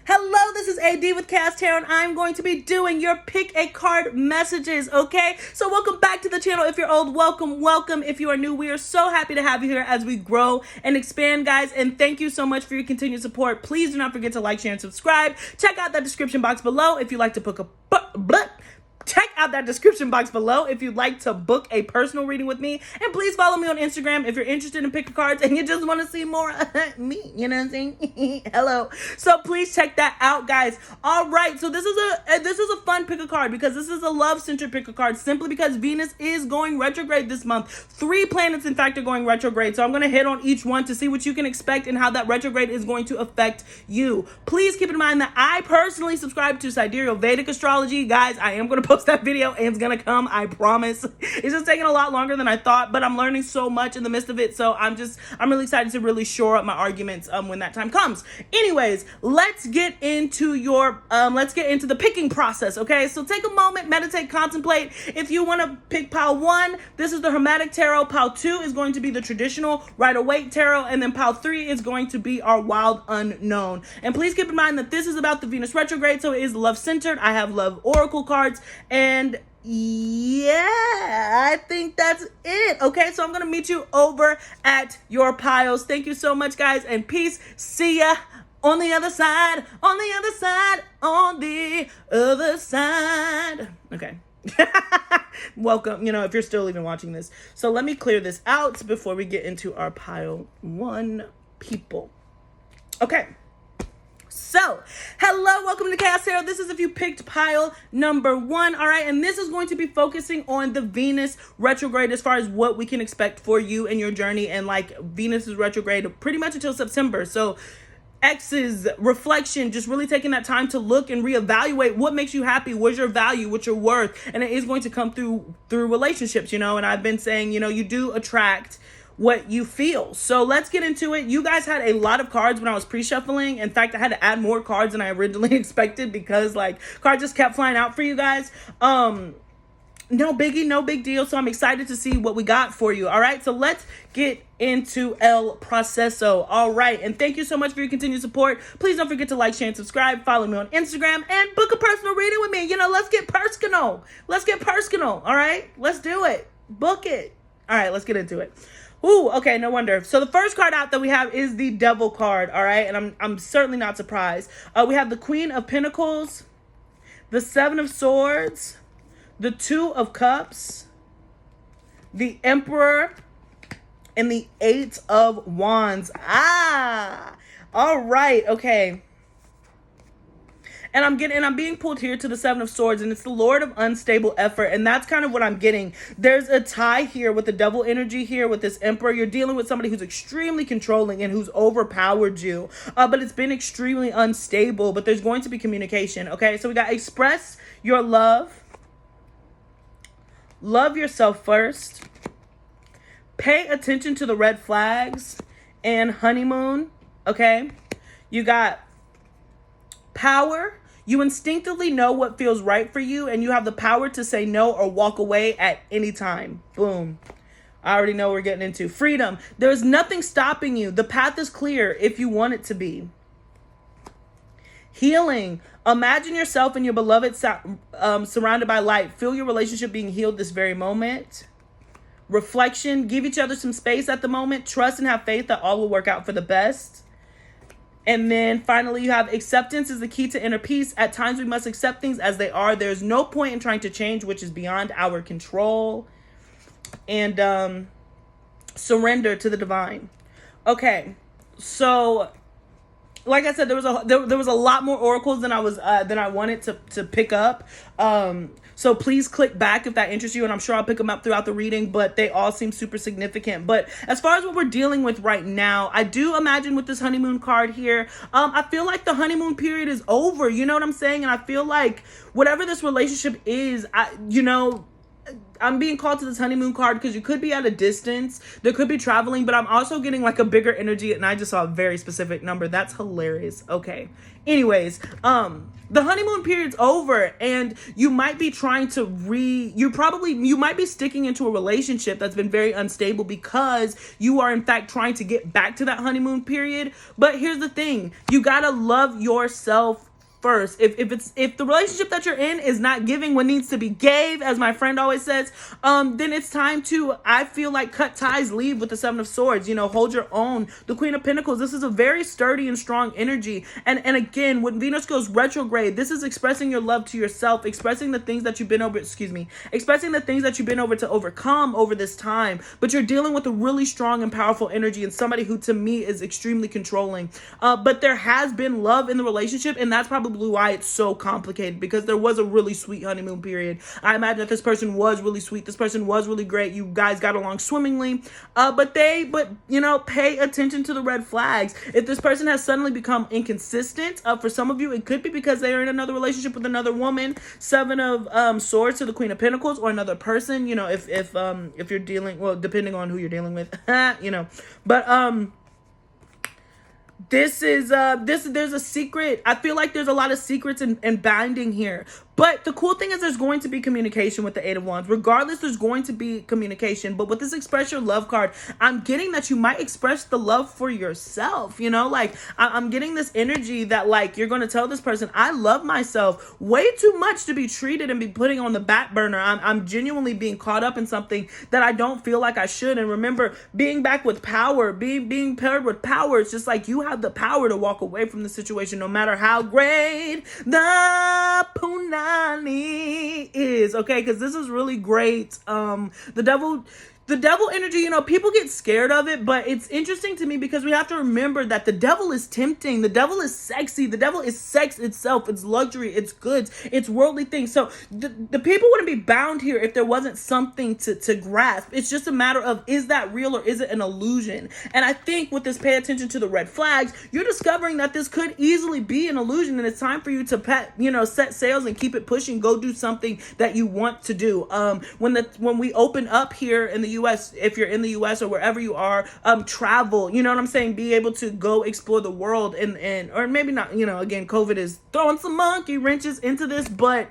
Hello, this is AD with kayxztarot, and I'm going to be doing your pick a card messages, okay? So welcome back to the channel. If you're old, welcome. If you are new, we are so happy to have you here as we grow and expand, guys, and thank you so much for your continued support. Please do not forget to like, share, and subscribe. Check out that description box below if you'd like to check out that description box below if you'd like to book a personal reading with me. And please follow me on Instagram if you're interested in picking cards and you just want to see more of me. You know what I'm saying? Hello. So please check that out, guys. All right. So this is a fun pick a card because this is a love-centered pick a card simply because Venus is going retrograde this month. 3 planets, in fact, are going retrograde. So I'm going to hit on each one to see what you can expect and how that retrograde is going to affect you. Please keep in mind that I personally subscribe to sidereal Vedic astrology. Guys, I am going to post that video and it's gonna come, I promise. It's just taking a lot longer than I thought, but I'm learning so much in the midst of it, so I'm really excited to really shore up my arguments when that time comes. Anyways, let's get into the picking process, okay? So take a moment, meditate, contemplate. If you want to pick pile 1, this is the Hermetic Tarot. Pile 2 is going to be the traditional Rider-Waite Tarot, and then pile 3 is going to be our Wild Unknown. And please keep in mind that this is about the Venus retrograde, so it is love-centered. I have love oracle cards, and yeah, I think that's it. Okay, so I'm gonna meet you over at your piles. Thank you so much, guys, and peace. See ya on the other side, on the other side, on the other side. Okay. Welcome, if you're still even watching this. So let me clear this out before we get into our pile 1 people. Okay. So, hello, welcome to kayxztarot. This is if you picked pile number 1, all right? And this is going to be focusing on the Venus retrograde as far as what we can expect for you and your journey. And like Venus is retrograde pretty much until September. So, X's reflection, just really taking that time to look and reevaluate what makes you happy, what's your value, what's your worth. And it is going to come through relationships, and I've been saying, you do attract what you feel. So let's get into it. You guys had a lot of cards when I was pre-shuffling. In fact, I had to add more cards than I originally expected because cards just kept flying out for you guys. No biggie, no big deal. So I'm excited to see what we got for you. All right. So let's get into El Proceso. All right. And thank you so much for your continued support. Please don't forget to like, share, and subscribe. Follow me on Instagram and book a personal reading with me. Let's get personal. Let's get personal. All right. Let's do it. Book it. All right. Let's get into it. Ooh, okay, no wonder. So the first card out that we have is the Devil card, all right? And I'm certainly not surprised. We have the Queen of Pentacles, the 7 of Swords, the 2 of Cups, the Emperor, and the 8 of Wands. All right, okay. And I'm being pulled here to the 7 of Swords, and it's the Lord of Unstable Effort, and that's kind of what I'm getting. There's a tie here with the Devil energy here with this Emperor. You're dealing with somebody who's extremely controlling and who's overpowered you, but it's been extremely unstable, but there's going to be communication, okay? So we got express your love, love yourself first, pay attention to the red flags, and honeymoon, okay? You got power. You instinctively know what feels right for you, and you have the power to say no or walk away at any time. Boom. I already know what we're getting into. Freedom. There's nothing stopping you. The path is clear if you want it to be. Healing. Imagine yourself and your beloved surrounded by light. Feel your relationship being healed this very moment. Reflection. Give each other some space at the moment. Trust and have faith that all will work out for the best. And then finally, you have acceptance is the key to inner peace. At times, we must accept things as they are. There's no point in trying to change, which is beyond our control. And surrender to the divine. Okay, so like I said, there was a lot more oracles than I wanted to pick up. So please click back if that interests you, and I'm sure I'll pick them up throughout the reading, but they all seem super significant. But as far as what we're dealing with right now, I do imagine with this honeymoon card here, I feel like the honeymoon period is over. You know what I'm saying? And I feel like whatever this relationship is, I I'm being called to this honeymoon card because you could be at a distance. There could be traveling, but I'm also getting like a bigger energy, and I just saw a very specific number. That's hilarious. Okay. Anyways, the honeymoon period's over, and you might be trying to you might be sticking into a relationship that's been very unstable because you are in fact trying to get back to that honeymoon period. But here's the thing, you gotta love yourself first. If the relationship that you're in is not giving what needs to be gave, as my friend always says, then it's time to, I feel like, cut ties, leave with the Seven of Swords, hold your own. The Queen of Pentacles, this is a very sturdy and strong energy. And again, when Venus goes retrograde, this is expressing your love to yourself, expressing the things that you've been over, expressing the things that you've been over to overcome over this time. But you're dealing with a really strong and powerful energy and somebody who to me is extremely controlling. But there has been love in the relationship, and that's probably why it's so complicated, because there was a really sweet honeymoon period. I imagine that this person was really sweet. This person was really great. You guys got along swimmingly. But pay attention to the red flags. If this person has suddenly become inconsistent, for some of you, it could be because they are in another relationship with another woman. Seven of Swords to the Queen of Pentacles, or another person, if you're dealing, well, depending on who you're dealing with, but, there's a secret. I feel like there's a lot of secrets and binding here. But the cool thing is there's going to be communication with the Eight of Wands. Regardless, there's going to be communication. But with this Express Your Love card, I'm getting that you might express the love for yourself. I'm getting this energy that, like, you're going to tell this person, I love myself way too much to be treated and be putting on the back burner. I'm genuinely being caught up in something that I don't feel like I should. And remember, being back with power, being paired with power, it's just like you have the power to walk away from the situation no matter how great the punani is, okay? Because this is really great. The devil energy, people get scared of it, but it's interesting to me because we have to remember that the devil is tempting. The devil is sexy. The devil is sex itself. It's luxury. It's goods. It's worldly things. So the people wouldn't be bound here if there wasn't something to grasp. It's just a matter of, is that real or is it an illusion? And I think with this pay attention to the red flags, you're discovering that this could easily be an illusion, and it's time for you to set sails and keep it pushing. Go do something that you want to do. When we open up here in the US, if you're in the US or wherever you are, travel, you know what I'm saying? Be able to go explore the world and or maybe not, again, COVID is throwing some monkey wrenches into this, but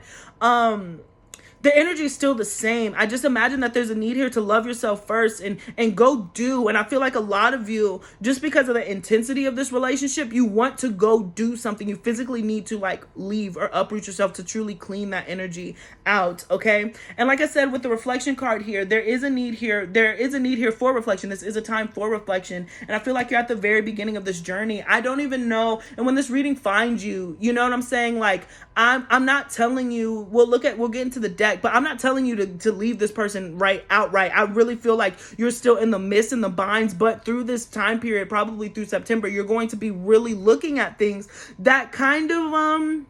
the energy is still the same. I just imagine that there's a need here to love yourself first and go do. And I feel like a lot of you, just because of the intensity of this relationship, you want to go do something. You physically need to like leave or uproot yourself to truly clean that energy out. Okay. And like I said, with the reflection card here, there is a need here. There is a need here for reflection. This is a time for reflection. And I feel like you're at the very beginning of this journey. I don't even know. And when this reading finds you, you know what I'm saying? Like, I'm not telling you, we'll get into the deck, but I'm not telling you to leave this person outright. I really feel like you're still in the midst and the binds, but through this time period, probably through September, you're going to be really looking at things that kind of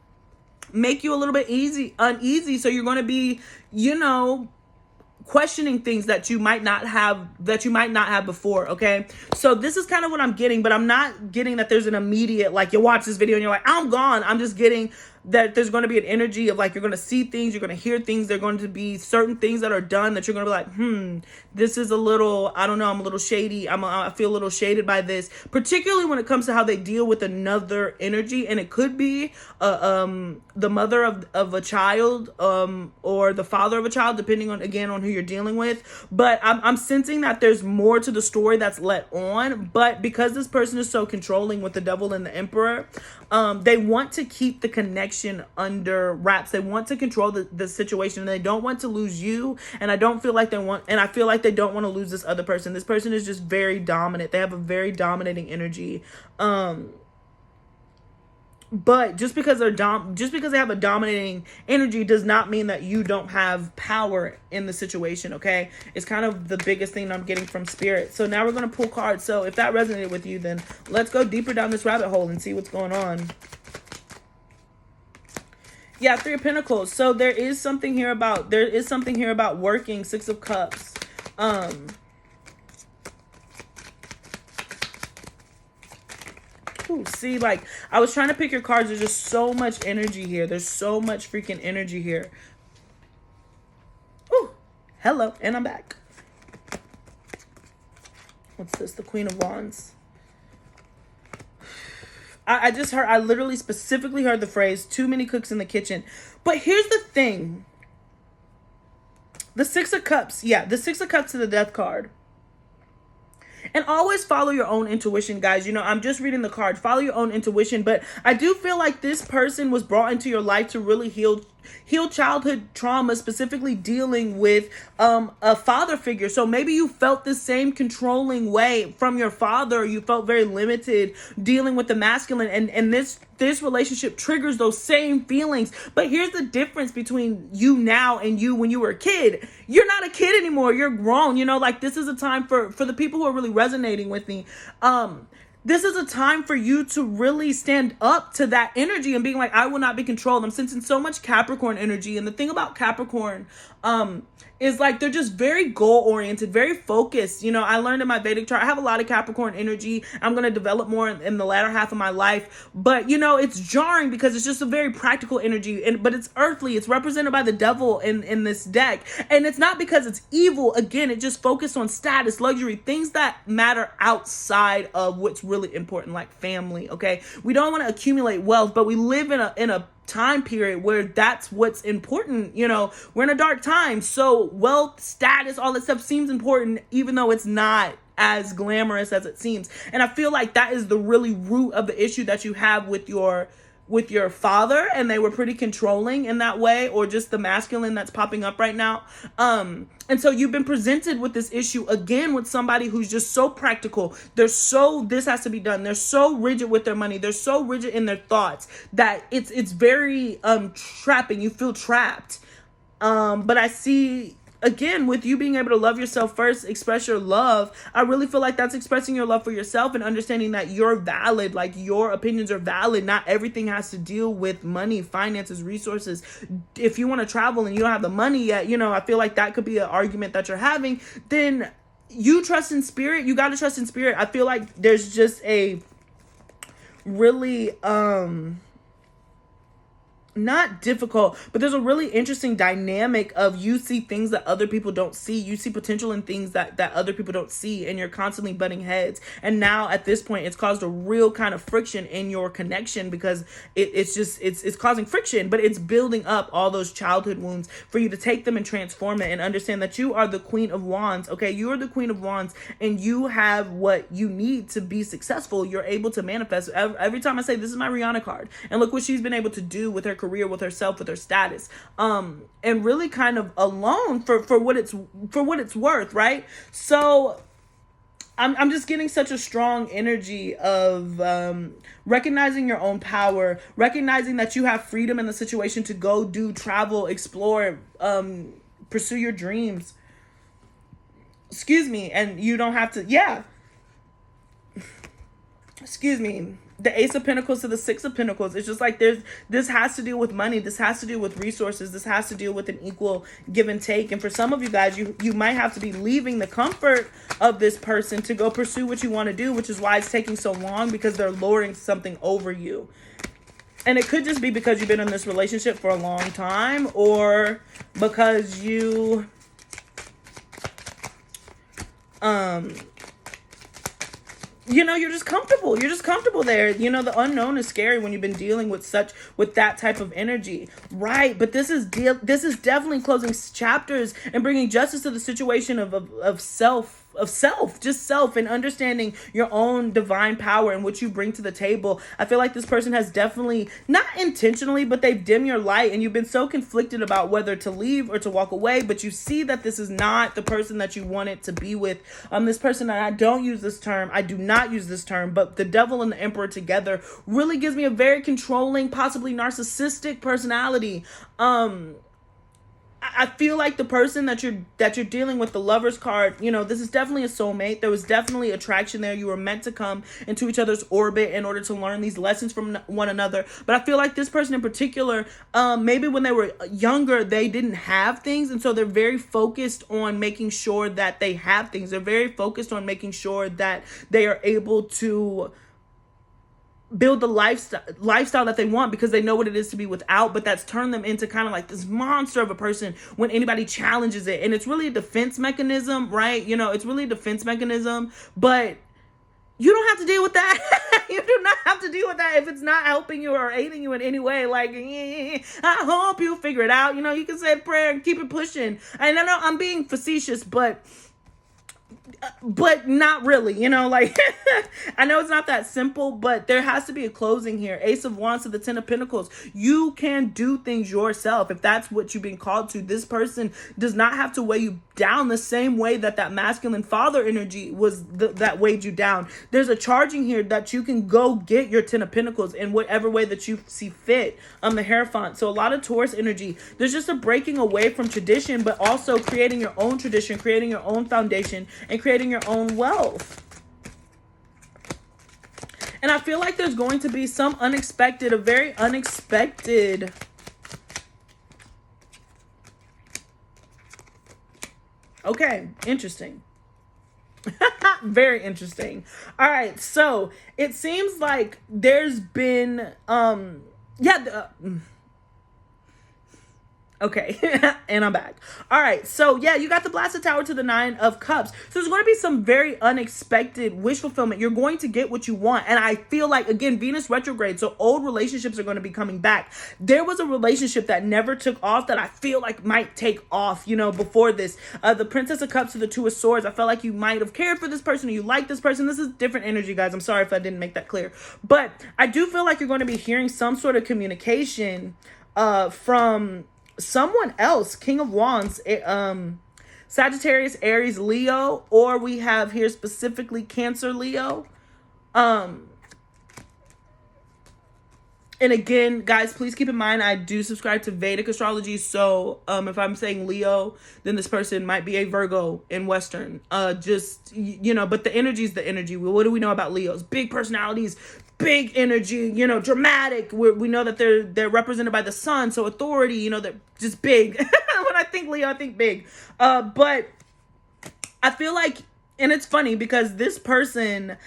make you a little bit uneasy. So you're going to be, questioning things that you might not have before. Okay. So this is kind of what I'm getting, but I'm not getting that there's an immediate, like, you watch this video and you're like, I'm gone. I'm just getting that there's going to be an energy of like, you're going to see things, you're going to hear things. There are going to be certain things that are done that you're going to be like, this is a little, I don't know, I'm a little shady. I feel a little shaded by this, particularly when it comes to how they deal with another energy. And it could be the mother of a child or the father of a child, depending on who you're dealing with. But I'm sensing that there's more to the story that's let on. But because this person is so controlling with the devil and the emperor, they want to keep the connection under wraps. They want to control the situation, and they don't want to lose you. And I feel like they don't want to lose this other person. This person is just very dominant. They have a very dominating energy. But just because they have a dominating energy does not mean that you don't have power in the situation, okay? It's kind of the biggest thing I'm getting from Spirit. So now we're going to pull cards. So if that resonated with you, then let's go deeper down this rabbit hole and see what's going on. Yeah, Three of Pentacles. So there is something here about working. Six of Cups. Ooh, see, like, I was trying to pick your cards. There's just so much energy here. There's so much freaking energy here. Ooh, Hello, and I'm back. What's this? The Queen of Wands. I literally specifically heard the phrase, too many cooks in the kitchen. But here's the thing. The Six of Cups. Yeah, the Six of Cups to the Death card. And always follow your own intuition, guys. You know, I'm just reading the card. Follow your own intuition. But I do feel like this person was brought into your life to really heal childhood trauma, specifically dealing with a father figure. So maybe you felt the same controlling way from your father. You felt very limited dealing with the masculine, and this relationship triggers those same feelings. But here's the difference between you now and you when you were a kid. You're not a kid anymore. You're grown. You know, like, this is a time for the people who are really resonating with me. This is a time for you to really stand up to that energy and being like, I will not be controlled. I'm sensing so much Capricorn energy. And the thing about Capricorn is like, they're just very goal oriented, very focused. You know, I learned in my Vedic chart, I have a lot of Capricorn energy. I'm going to develop more in the latter half of my life. But, you know, it's jarring because it's just a very practical energy. But it's earthly. It's represented by the devil in this deck. And it's not because it's evil. Again, it just focused on status, luxury, things that matter outside of what's really important, like family. Okay, we don't want to accumulate wealth, but we live in a time period where that's what's important. You know, we're in a dark time, so wealth, status, all that stuff seems important, even though it's not as glamorous as it seems. And I feel like that is the really root of the issue that you have with your father, and they were pretty controlling in that way, or just the masculine that's popping up right now. And so you've been presented with this issue again with somebody who's just so practical. They're so, this has to be done. They're so rigid with their money. They're so rigid in their thoughts that it's very trapping. You feel trapped. But I see, again, with you being able to love yourself first, express your love, I really feel like that's expressing your love for yourself and understanding that you're valid, like your opinions are valid. Not everything has to deal with money, finances, resources. If you want to travel and you don't have the money yet, you know, I feel like that could be an argument that you're having. Then you trust in spirit. You got to trust in spirit. I feel like there's just a really, not difficult, but there's a really interesting dynamic of you see things that other people don't see. You see potential in things that other people don't see, and you're constantly butting heads. And now at this point, it's caused a real kind of friction in your connection, because it's causing friction, but it's building up all those childhood wounds for you to take them and transform it and understand that you are the Queen of Wands. Okay, you are the Queen of Wands, and you have what you need to be successful. You're able to manifest. Every time I say, this is my Rihanna card, and look what she's been able to do with her career, with herself, with her status, and really kind of alone for what it's worth, right? So I'm just getting such a strong energy of recognizing your own power, recognizing that you have freedom in the situation to go do, travel, explore, pursue your dreams. Excuse me, and you don't have to, excuse me. The Ace of Pentacles to the Six of Pentacles. It's just like this has to deal with money. This has to deal with resources. This has to deal with an equal give and take. And for some of you guys, you might have to be leaving the comfort of this person to go pursue what you want to do, which is why it's taking so long, because they're lording something over you. And it could just be because you've been in this relationship for a long time, or because you you know, you're just comfortable. You're just comfortable there. You know, the unknown is scary when you've been dealing with that type of energy, right? But this is definitely closing chapters and bringing justice to the situation of self, and understanding your own divine power and what you bring to the table. I feel like this person has definitely, not intentionally, but they've dimmed your light, and you've been so conflicted about whether to leave or to walk away, but you see that this is not the person that you wanted to be with. This person, and I don't use this term, I do not use this term, but the devil and the emperor together really gives me a very controlling, possibly narcissistic personality. I feel like the person that you're dealing with, the Lover's card, you know, this is definitely a soulmate. There was definitely attraction there. You were meant to come into each other's orbit in order to learn these lessons from one another. But I feel like this person in particular, maybe when they were younger, they didn't have things. And so they're very focused on making sure that they have things. They're very focused on making sure that they are able to build the lifestyle that they want because they know what it is to be without, but that's turned them into kind of like this monster of a person when anybody challenges it. And it's really a defense mechanism, right? It's really a defense mechanism, but you don't have to deal with that. You do not have to deal with that if it's not helping you or aiding you in any way. Like, I hope you figure it out. You can say a prayer and keep it pushing. And I know I'm being facetious, but not really, like I know it's not that simple, but there has to be a closing here. Ace of Wands to the Ten of Pentacles. You can do things yourself if that's what you've been called to. This person does not have to weigh you down the same way that masculine father energy was that weighed you down. There's a charging here that you can go get your Ten of Pentacles in whatever way that you see fit. The Hierophant. So a lot of Taurus energy. There's just a breaking away from tradition, but also creating your own tradition, creating your own foundation, and creating your own wealth. And I feel like there's going to be a very unexpected okay, interesting. Very interesting. All right, so it seems like there's been okay, and I'm back. All right, so yeah, you got the Blasted Tower to the Nine of Cups. So there's going to be some very unexpected wish fulfillment. You're going to get what you want. And I feel like, again, Venus retrograde, so old relationships are going to be coming back. There was a relationship that never took off that I feel like might take off, before this. The Princess of Cups to the Two of Swords. I felt like you might have cared for this person or you like this person. This is different energy, guys. I'm sorry if I didn't make that clear. But I do feel like you're going to be hearing some sort of communication from someone else. King of Wands, Sagittarius, Aries, Leo, or we have here specifically Cancer, Leo. And again, guys, please keep in mind, I do subscribe to Vedic astrology. So if I'm saying Leo, then this person might be a Virgo in Western. But the energy is the energy. What do we know about Leos? Big personalities, big energy, dramatic. We know that they're represented by the sun. So authority, they're just big. When I think Leo, I think big. But I feel like, and it's funny because this person,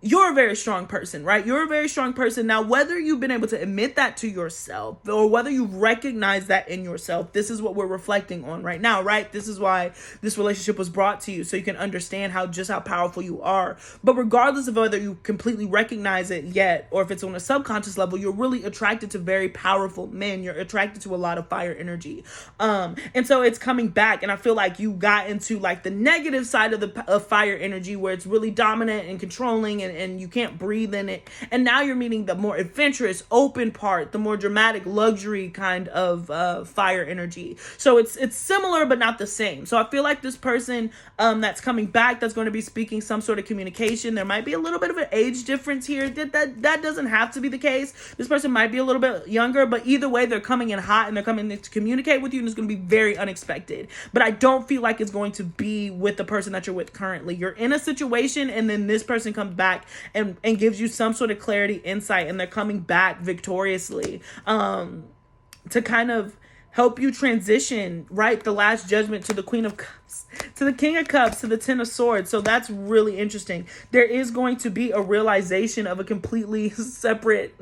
you're a very strong person, right? You're a very strong person. Now, whether you've been able to admit that to yourself or whether you recognize that in yourself, this is what we're reflecting on right now, right? This is why this relationship was brought to you, so you can understand how powerful you are. But regardless of whether you completely recognize it yet, or if it's on a subconscious level, you're really attracted to very powerful men. You're attracted to a lot of fire energy. And so it's coming back. And I feel like you got into like the negative side of fire energy where it's really dominant and controlling and you can't breathe in it. And now you're meeting the more adventurous, open part, the more dramatic, luxury kind of fire energy. So it's similar, but not the same. So I feel like this person that's coming back, that's going to be speaking some sort of communication. There might be a little bit of an age difference here. That doesn't have to be the case. This person might be a little bit younger, but either way, they're coming in hot and they're coming in to communicate with you, and it's going to be very unexpected. But I don't feel like it's going to be with the person that you're with currently. You're in a situation, and then this person comes back and gives you some sort of clarity, insight, and they're coming back victoriously to kind of help you transition, right? The Last Judgment to the Queen of Cups, to the King of Cups, to the Ten of Swords. So that's really interesting. There is going to be a realization of a completely separate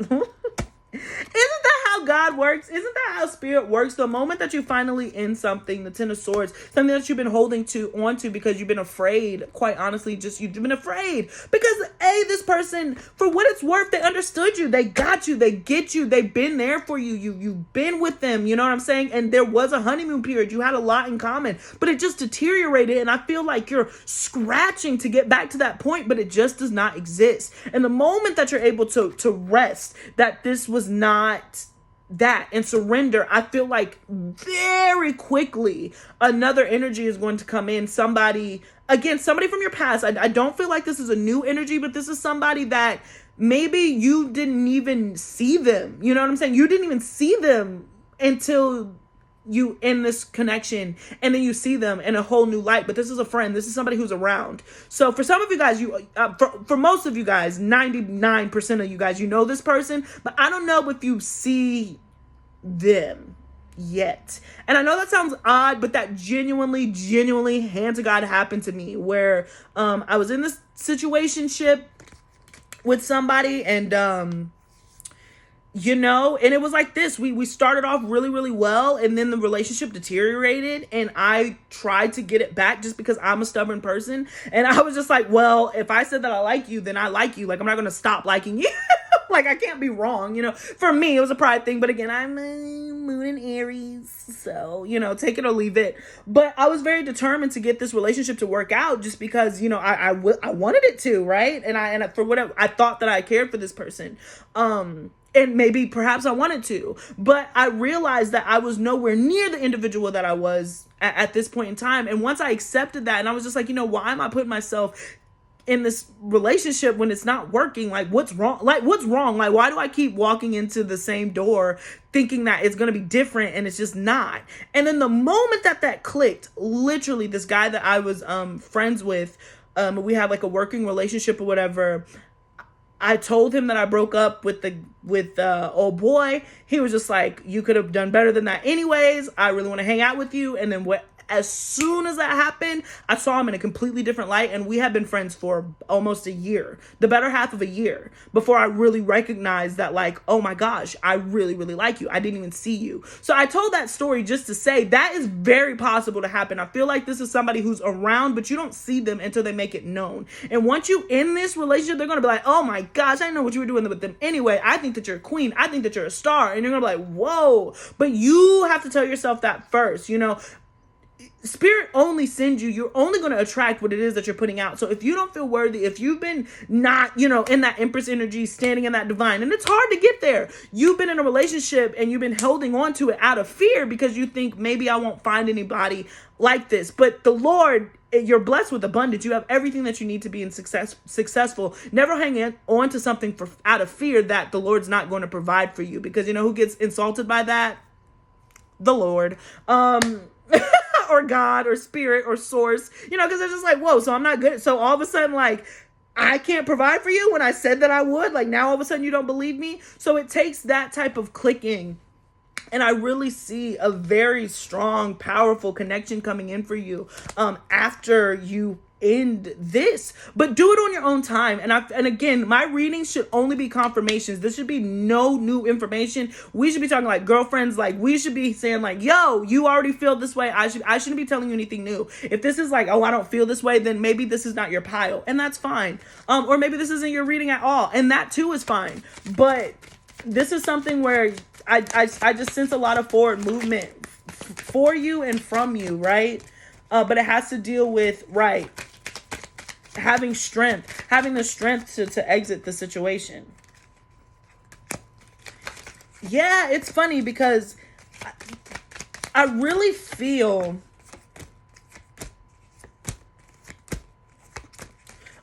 Isn't that how God works? Isn't that how spirit works? The moment that you finally end something, the Ten of Swords, something that you've been holding onto because you've been afraid, quite honestly, you've been afraid because this person, for what it's worth, they understood you, they got you, they get you, they've been there for you, you've been with them, you know what I'm saying? And there was a honeymoon period, you had a lot in common, but it just deteriorated, and I feel like you're scratching to get back to that point, but it just does not exist. And the moment that you're able to rest that this was not that and surrender, I feel like very quickly another energy is going to come in. Somebody from your past. I don't feel like this is a new energy, but this is somebody that maybe you didn't even see them. You know what I'm saying? You didn't even see them until you in this connection, and then you see them in a whole new light. But this is a friend. This is somebody who's around. So for some of you guys, for most of you guys, 99% of you guys, you know this person, but I don't know if you see them yet. And I know that sounds odd, but that genuinely, hand to God, happened to me where I was in this situationship with somebody, and and it was like this. We started off really, really well, and then the relationship deteriorated, and I tried to get it back just because I'm a stubborn person. And I was just like, well, if I said that I like you, then I like you. Like, I'm not going to stop liking you. Like, I can't be wrong, For me, it was a pride thing, but again, I'm moon in Aries, so, take it or leave it. But I was very determined to get this relationship to work out just because, I wanted it to, right? And for whatever, I thought that I cared for this person. And maybe perhaps I wanted to, but I realized that I was nowhere near the individual that I was at this point in time. And once I accepted that, and I was just like, why am I putting myself in this relationship when it's not working? Like, what's wrong? Like, why do I keep walking into the same door thinking that it's going to be different, and it's just not? And then the moment that clicked, literally this guy that I was friends with, we had like a working relationship or whatever, I told him that I broke up with old boy. He was just like, you could have done better than that anyways. I really want to hang out with you. And then as soon as that happened, I saw him in a completely different light, and we had been friends for almost a year, the better half of a year, before I really recognized that, like, oh my gosh, I really, really like you. I didn't even see you. So I told that story just to say that is very possible to happen. I feel like this is somebody who's around, but you don't see them until they make it known. And once you in this relationship, they're going to be like, oh my gosh, I didn't know what you were doing with them anyway. I think that you're a queen. I think that you're a star. And you're going to be like, whoa. But you have to tell yourself that first, Spirit only sends you. You're only going to attract what it is that you're putting out. So if you don't feel worthy, if you've been not, in that Empress energy, standing in that divine, and it's hard to get there. You've been in a relationship and you've been holding on to it out of fear because you think maybe I won't find anybody like this. But the Lord, you're blessed with abundance. You have everything that you need to be successful. Never hang on to something out of fear that the Lord's not going to provide for you, because who gets insulted by that? The Lord. Or God or spirit or source, because they're just like, whoa, so I'm not good. So all of a sudden, like, I can't provide for you when I said that I would. Like, now all of a sudden you don't believe me. So it takes that type of clicking. And I really see a very strong, powerful connection coming in for you after you end this. But do it on your own time. And again, my readings should only be confirmations. This should be no new information. We should be talking like girlfriends. Like, we should be saying like, yo, you already feel this way. I shouldn't be telling you anything new. If this is like, oh, I don't feel this way, then maybe this is not your pile, and that's fine. Or maybe this isn't your reading at all, and that too is fine. But this is something where I just sense a lot of forward movement for you and from you, right? But it has to deal with, right, having the strength to exit the situation. Yeah, it's funny because I really feel,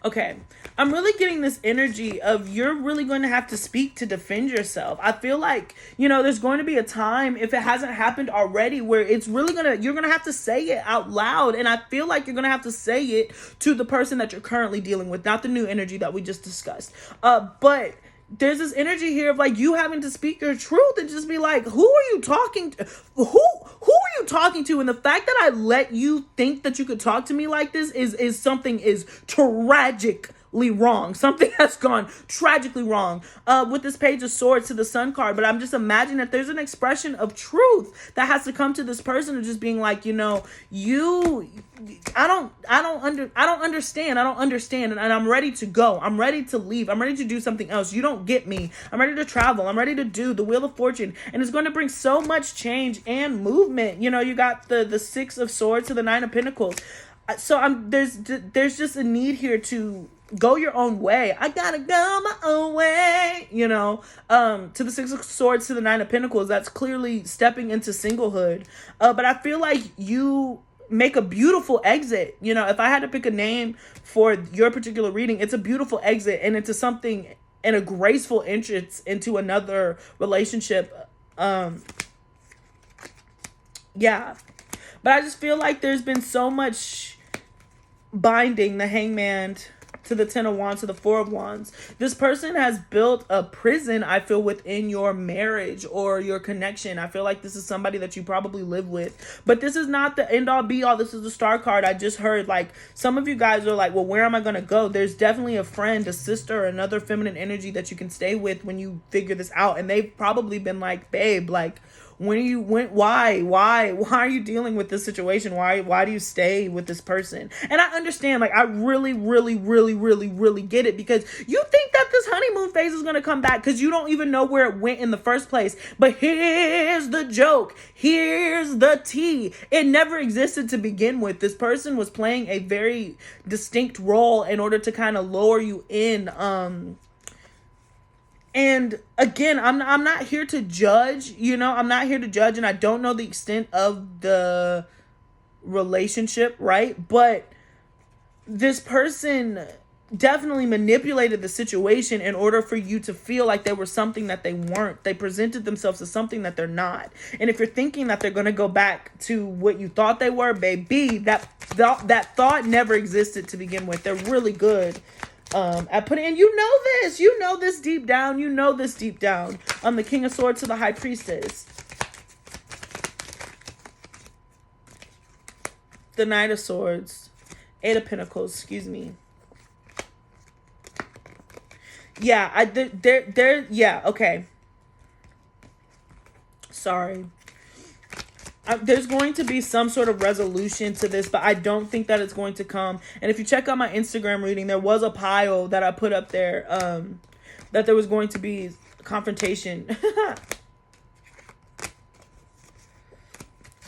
okay, I'm really getting this energy of you're really going to have to speak to defend yourself. I feel like, there's going to be a time, if it hasn't happened already, where it's really you're going to have to say it out loud. And I feel like you're going to have to say it to the person that you're currently dealing with, not the new energy that we just discussed. But there's this energy here of like you having to speak your truth and just be like, who are you talking to? Who are you talking to? And the fact that I let you think that you could talk to me like this is something is tragic wrong. Something has gone tragically wrong with this Page of Swords to the Sun card. But I'm just imagining that there's an expression of truth that has to come to this person of just being like, I don't understand. And I'm ready to go. I'm ready to leave. I'm ready to do something else. You don't get me. I'm ready to travel. I'm ready to do the Wheel of Fortune. And it's going to bring so much change and movement. You got the Six of Swords to the Nine of Pentacles. So there's just a need here to go your own way. I gotta go my own way, to the Six of Swords to the Nine of Pentacles. That's clearly stepping into singlehood. But I feel like you make a beautiful exit. If I had to pick a name for your particular reading, it's a beautiful exit and into something, and a graceful entrance into another relationship. Yeah. But I just feel like there's been so much binding, the Hangman, to the Ten of Wands, to the Four of Wands. This person has built a prison, I feel, within your marriage or your connection. I feel like this is somebody that you probably live with. But this is not the end all be all. This is the Star card. I just heard, like, some of you guys are like, well, where am I going to go? There's definitely a friend, a sister, or another feminine energy that you can stay with when you figure this out. And they've probably been like, babe, like, why are you dealing with this situation? Why do you stay with this person? And I understand, like, I really get it, because you think that this honeymoon phase is going to come back because you don't even know where it went in the first place. But here's the joke. Here's the tea. It never existed to begin with. This person was playing a very distinct role in order to kind of lower you in. And again, I'm not here to judge, I'm not here to judge, and I don't know the extent of the relationship, right? But this person definitely manipulated the situation in order for you to feel like they were something that they weren't. They presented themselves as something that they're not. And if you're thinking that they're going to go back to what you thought they were, baby, that thought never existed to begin with. They're really good at putting, and you know this deep down, the King of Swords to the High Priestess, the Knight of Swords, Eight of Pentacles, excuse me. Yeah, okay. Sorry. There's going to be some sort of resolution to this, but I don't think that it's going to come. And if you check out my Instagram reading, there was a pile that I put up there, that there was going to be confrontation.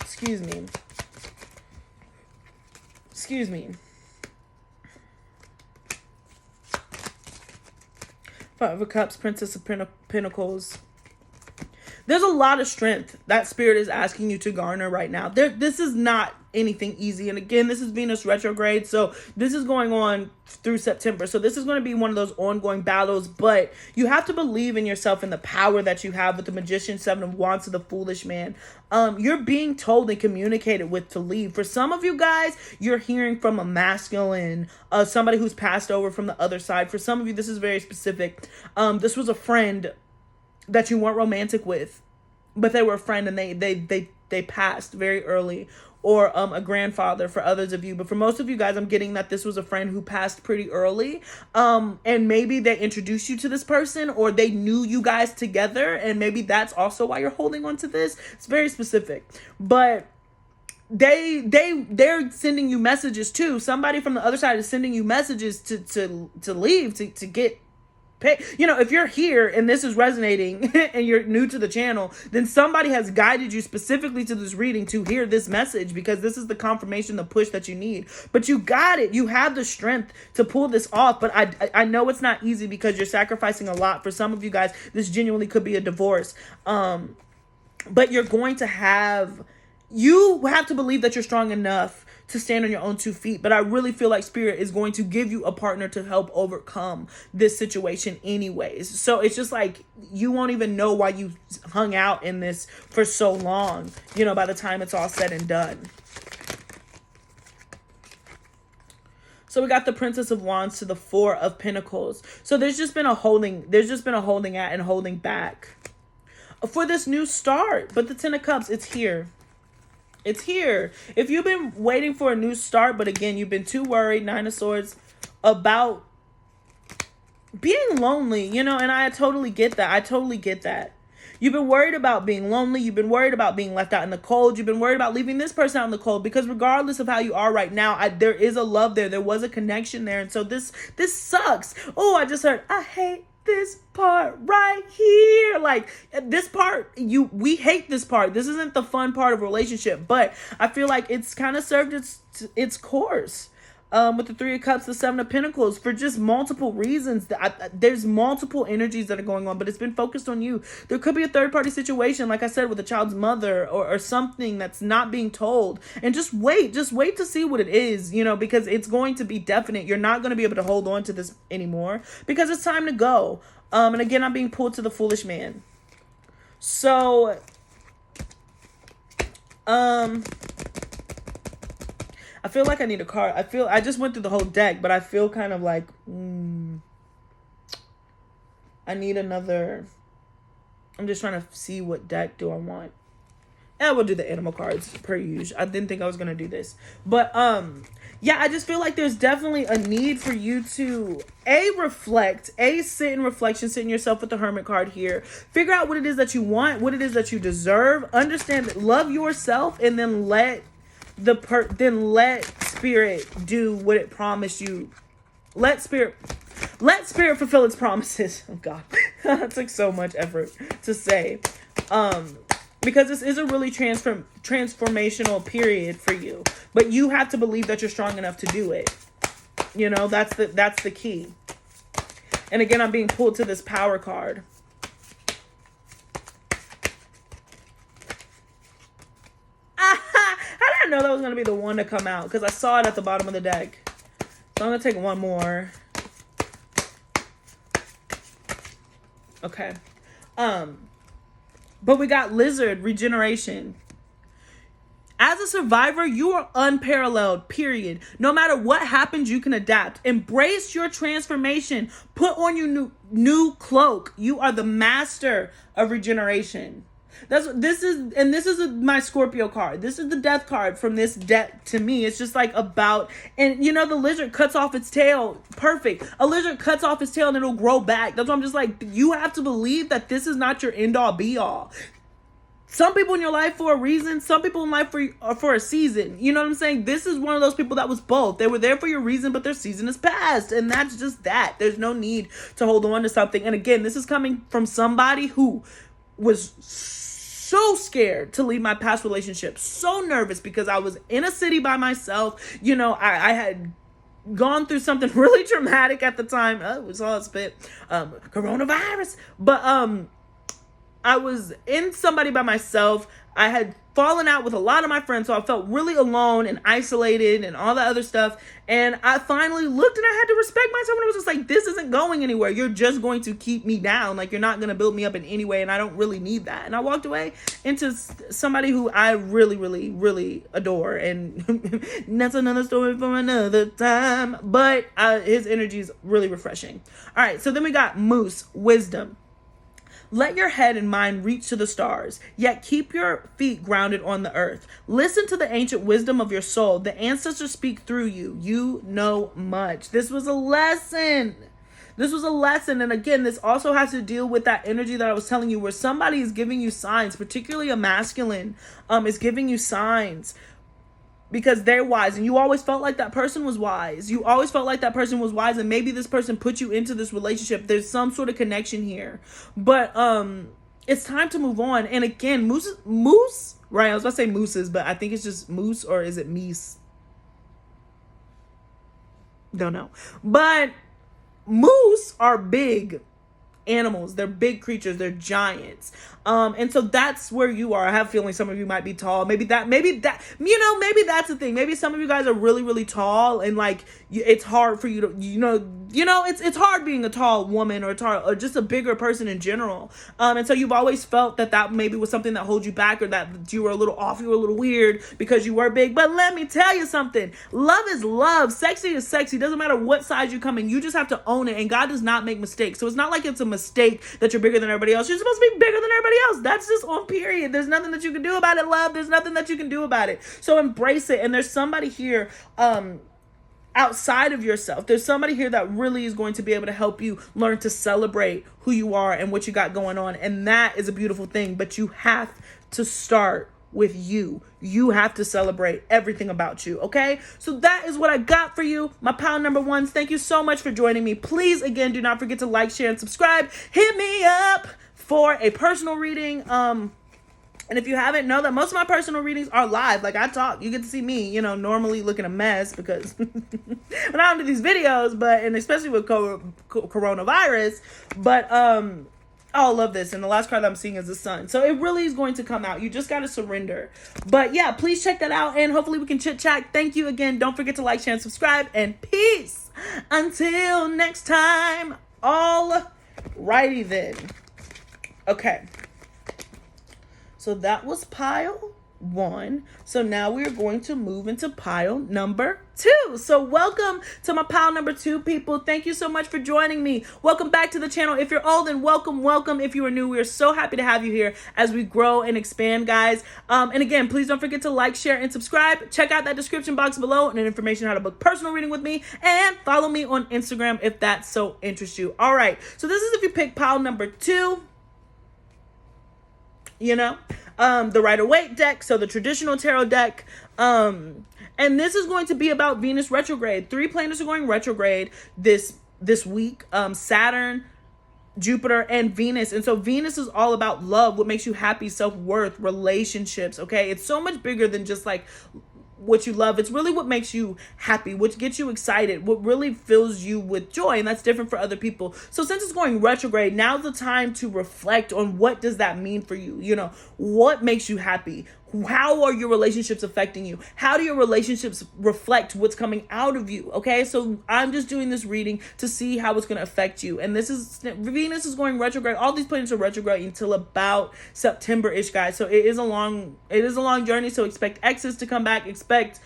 Excuse me. Five of Cups, Princess of Pentacles. There's a lot of strength that Spirit is asking you to garner right now. This is not anything easy. And again, this is Venus retrograde. So this is going on through September. So this is going to be one of those ongoing battles. But you have to believe in yourself and the power that you have with the Magician, Seven of Wands, to the Foolish Man. You're being told and communicated with to leave. For some of you guys, you're hearing from a masculine, somebody who's passed over from the other side. For some of you, this is very specific. This was a friend that you weren't romantic with, but they were a friend and they passed very early, or a grandfather for others of you. But for most of you guys, I'm getting that this was a friend who passed pretty early, and maybe they introduced you to this person, or they knew you guys together, and maybe that's also why you're holding on to this. It's very specific, but they're sending you messages too. Somebody from the other side is sending you messages to leave, to get pay. If you're here and this is resonating and you're new to the channel, then somebody has guided you specifically to this reading to hear this message, because this is the confirmation, the push that you need. But you got it. You have the strength to pull this off. But I know it's not easy, because you're sacrificing a lot. For some of you guys, this genuinely could be a divorce. But you have to believe that you're strong enough to stand on your own 2 feet. But I really feel like Spirit is going to give you a partner to help overcome this situation anyways. So it's just like, you won't even know why you hung out in this for so long, by the time it's all said and done. So we got the Princess of Wands to the Four of Pentacles. So there's just been a holding at and holding back for this new start. But the Ten of Cups, it's here. It's here. If you've been waiting for a new start, but again, you've been too worried, Nine of Swords, about being lonely, and I totally get that. You've been worried about being lonely. You've been worried about being left out in the cold. You've been worried about leaving this person out in the cold, because regardless of how you are right now, there is a love there. There was a connection there. And so this sucks. Oh, I just heard, I hate this part right here. Like, this part, we hate this part. This isn't the fun part of a relationship, but I feel like it's kind of served its course. With the Three of Cups, the Seven of Pentacles, for just multiple reasons. There's multiple energies that are going on, but it's been focused on you. There could be a third-party situation, like I said, with a child's mother, or something that's not being told. And just wait to see what it is, because it's going to be definite. You're not going to be able to hold on to this anymore, because it's time to go. And again, I'm being pulled to the Foolish Man. So, I feel like I need a card. I just went through the whole deck, but I feel kind of like, I need another. I'm just trying to see what deck do I want. And we'll do the animal cards per usual. I didn't think I was going to do this. But, yeah, I just feel like there's definitely a need for you to, reflect, sit in reflection, sit in yourself with the Hermit card here. Figure out what it is that you want, what it is that you deserve. Understand, love yourself, and then let spirit do what it promised you. Let spirit fulfill its promises. Oh God, that took so much effort to say. Because this is a really transformational period for you, but you have to believe that you're strong enough to do it. You know, that's the key. And again, I'm being pulled to this Power card. How did I know that was going to be the one to come out? Because I saw it at the bottom of the deck. So I'm going to take one more. Okay. But we got Lizard, regeneration. As a survivor, you are unparalleled, period. No matter what happens, you can adapt. Embrace your transformation. Put on your new cloak. You are the master of regeneration. This is my Scorpio card. This is the death card from this deck to me. It's just like about, and you know, the lizard cuts off its tail. Perfect. A lizard cuts off its tail and it'll grow back. That's why I'm just like, you have to believe that this is not your end all be all. Some people in your life for a reason, some people in life for a season. You know what I'm saying? This is one of those people that was both. They were there for your reason, but their season is past. And that's just that. There's no need to hold on to something. And again, this is coming from somebody who was so scared to leave my past relationship. So nervous because I was in a city by myself. You know, I had gone through something really traumatic at the time. It was all spit. Coronavirus. But, I was in somebody by myself. I had fallen out with a lot of my friends, so I felt really alone and isolated and all that other stuff. And I finally looked and I had to respect myself, and I was just like, this isn't going anywhere. You're just going to keep me down. Like, you're not going to build me up in any way, and I don't really need that. And I walked away into somebody who I really, really, really adore. And that's another story for another time. But his energy is really refreshing. All right, so then we got Moose, wisdom. Let your head and mind reach to the stars, yet keep your feet grounded on the earth. Listen to the ancient wisdom of your soul. The ancestors speak through you. You know much. This was a lesson. And again, this also has to deal with that energy that I was telling you, where somebody is giving you signs, particularly a masculine, is giving you signs. Because they're wise, and you always felt like that person was wise. And maybe this person put you into this relationship. There's some sort of connection here. But it's time to move on. And again, moose, right? I was about to say mooses, but I think it's just moose, or is it meese? Don't know. But moose are big animals. They're big creatures. They're giants. And so that's where you are. I have a feeling some of you might be tall. Maybe that's the thing. Maybe some of you guys are really, really tall, and like it's hard for you to, it's hard being a tall woman or just a bigger person in general. And so you've always felt that maybe was something that holds you back, or that you were a little off, you were a little weird because you were big. But let me tell you something. Love is love. Sexy is sexy. Doesn't matter what size you come in. You just have to own it. And God does not make mistakes. So it's not like it's a mistake that you're bigger than everybody else. You're supposed to be bigger than everybody else. That's just on period. There's nothing that you can do about it, love. There's nothing that you can do about it. So embrace it. And there's somebody here outside of yourself. There's somebody here that really is going to be able to help you learn to celebrate who you are and what you got going on. And that is a beautiful thing. But you have to start with you. You have to celebrate everything about you. Okay. So that is what I got for you. My pile number ones. Thank you so much for joining me. Please, again, do not forget to like, share, and subscribe. Hit me up for a personal reading. And if you haven't, know that most of my personal readings are live. Like, I talk, you get to see me, normally looking a mess because when I don't do these videos, and especially with coronavirus, but, I love this. And the last card that I'm seeing is the sun. So it really is going to come out. You just got to surrender. But yeah, please check that out. And hopefully we can chit chat. Thank you again. Don't forget to like, share, and subscribe. And peace. Until next time. All righty then. Okay. So that was pile one. So now we are going to move into pile number 2. So welcome to my pile number 2, people. Thank you so much for joining me. Welcome back to the channel. If you're old, and welcome. If you are new, we are so happy to have you here as we grow and expand, guys. And again, please don't forget to like, share, and subscribe. Check out that description box below and information on how to book personal reading with me, and follow me on Instagram if that so interests you. All right, so this is if you pick pile number 2. The Rider-Waite deck, so the traditional tarot deck. And this is going to be about Venus retrograde. 3 planets are going retrograde this week. Saturn, Jupiter, and Venus. And so Venus is all about love, what makes you happy, self-worth, relationships, okay? It's so much bigger than just like what you love. It's really what makes you happy, what gets you excited, what really fills you with joy, and that's different for other people. So since it's going retrograde, now's the time to reflect on what does that mean for you. What makes you happy? How are your relationships affecting you? How do your relationships reflect what's coming out of you? Okay, so I'm just doing this reading to see how it's going to affect you. And Venus is going retrograde. All these planets are retrograde until about September-ish, guys. So it is a long journey. So expect exes to come back. Expect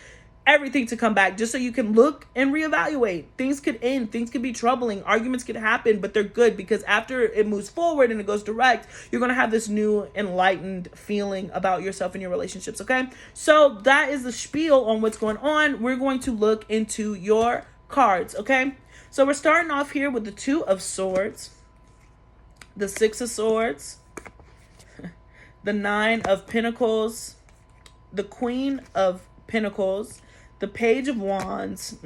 everything to come back, just so you can look and reevaluate. Things could end, things could be troubling, arguments could happen, but they're good because after it moves forward and it goes direct, you're going to have this new enlightened feeling about yourself and your relationships. Okay, so that is the spiel on what's going on. We're going to look into your cards. Okay, so we're starting off here with the 2 of Swords, the 6 of Swords, the 9 of Pentacles, the Queen of Pentacles, the Page of Wands,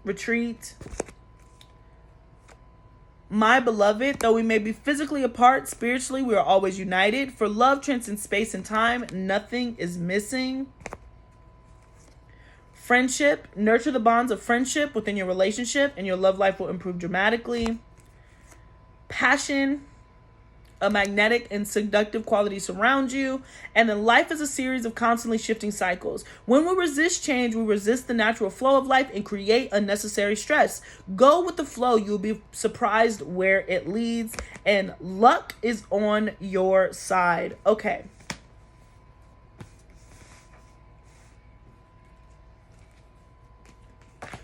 Retreat. My beloved, though we may be physically apart, spiritually we are always united. For love transcends space and time, nothing is missing. Friendship, nurture the bonds of friendship within your relationship, and your love life will improve dramatically. Passion, a magnetic and seductive quality surround you. And then life is a series of constantly shifting cycles. When we resist change, we resist the natural flow of life and create unnecessary stress. Go with the flow. You'll be surprised where it leads. And luck is on your side. Okay.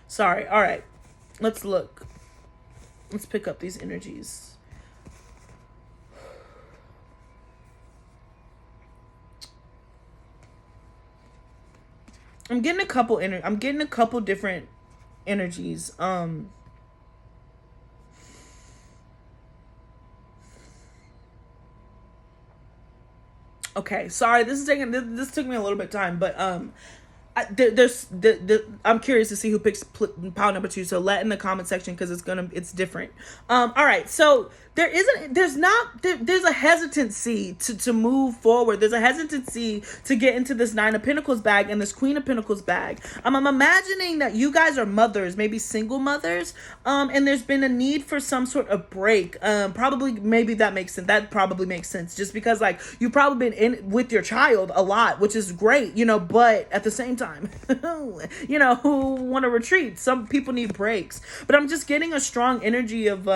Sorry. All right. Let's look. Let's pick up these energies. I'm getting a couple different energies. Okay, sorry, this took me a little bit of time, but I'm curious to see who picks pile number 2. So let in the comment section because it's different. All right, so there's a hesitancy to move forward. There's a hesitancy to get into this 9 of Pentacles bag and this Queen of Pentacles bag. I'm imagining that you guys are mothers, maybe single mothers, and there's been a need for some sort of break. Maybe that makes sense. That probably makes sense just because like you've probably been in with your child a lot, which is great, but at the same time, who want to retreat. Some people need breaks, but I'm just getting a strong energy of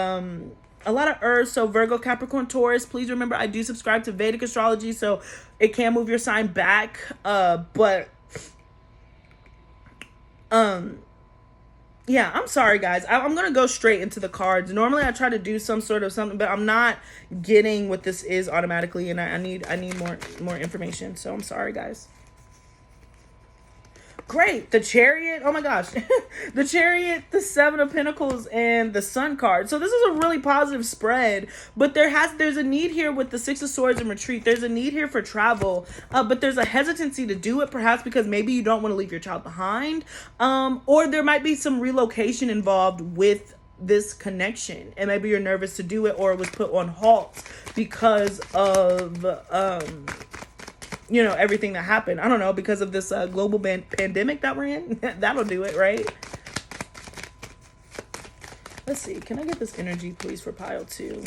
a lot of earth. So Virgo, Capricorn, Taurus, please remember I do subscribe to Vedic astrology, so it can move your sign back. Yeah, I'm sorry guys. I'm gonna go straight into the cards. Normally I try to do some sort of something, but I'm not getting what this is automatically, and I need more information. So I'm sorry guys. Great. The Chariot. Oh my gosh. The Chariot, the 7 of Pentacles, and the Sun card. So this is a really positive spread, but there's a need here with the 6 of Swords and Retreat. There's a need here for travel, but there's a hesitancy to do it, perhaps because maybe you don't want to leave your child behind, or there might be some relocation involved with this connection, and maybe you're nervous to do it, or it was put on halt because of everything that happened. I don't know, because of this global pandemic that we're in. That'll do it, right? Let's see. Can I get this energy, please, for pile 2?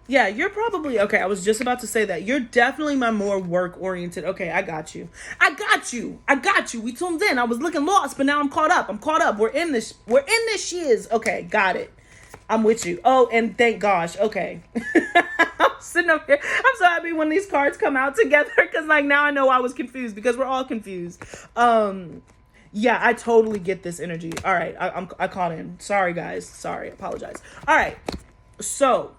Yeah, you're probably okay. I was just about to say that. You're definitely my more work oriented. Okay, I got you. I got you. I got you. We tuned in. I was looking lost, but now I'm caught up. I'm caught up. We're in this. We're in this shiz. Okay, got it. I'm with you. Oh, and thank gosh. Okay. I'm sitting up here. I'm so happy when these cards come out together because like now I know I was confused because we're all confused. Yeah, I totally get this energy. All right, I caught in. Sorry guys. Sorry. Apologize. All right. So,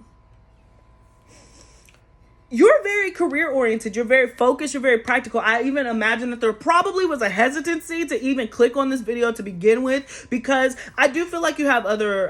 you're very career oriented. You're very focused. You're very practical. I even imagine that there probably was a hesitancy to even click on this video to begin with, because I do feel like you have other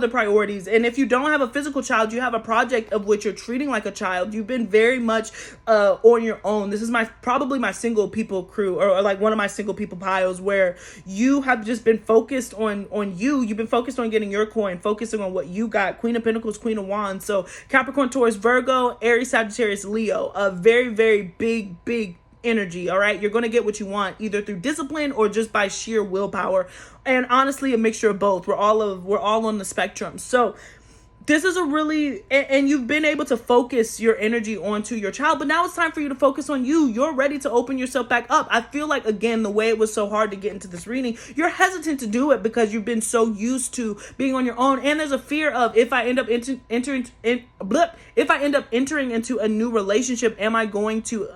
priorities. And if you don't have a physical child, you have a project of which you're treating like a child. You've been very much on your own. This is probably my single people crew, or like one of my single people piles, where you have just been focused on you. You've been focused on getting your coin, focusing on what you got. Queen of Pentacles, Queen of Wands. So Capricorn, Taurus, Virgo, Aries, Sagittarius, Leo. A very, very big energy. All right, you're going to get what you want either through discipline or just by sheer willpower, and honestly a mixture of both. We're all on the spectrum. So this is a really, and you've been able to focus your energy onto your child, but now it's time for you to focus on you. You're ready to open yourself back up. I feel like, again, the way it was so hard to get into this reading, you're hesitant to do it because you've been so used to being on your own, and there's a fear of, if I end up entering into a new relationship, am I going to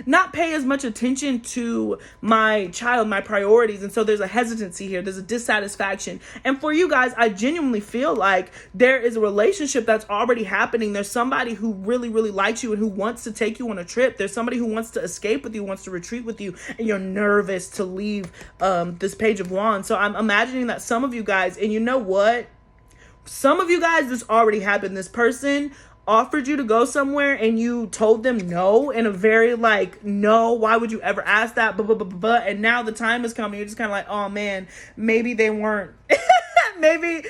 not pay as much attention to my child, my priorities? And so there's a hesitancy here. There's a dissatisfaction. And for you guys, I genuinely feel like there is a relationship that's already happening. There's somebody who really, really likes you and who wants to take you on a trip. There's somebody who wants to escape with you, wants to retreat with you, and you're nervous to leave this Page of Wands. So I'm imagining that some of you guys, and you know what? Some of you guys, this already happened. This person offered you to go somewhere and you told them no in a very like, no, why would you ever ask that? And now the time is coming. You're just kind of like, oh man, maybe they weren't. Maybe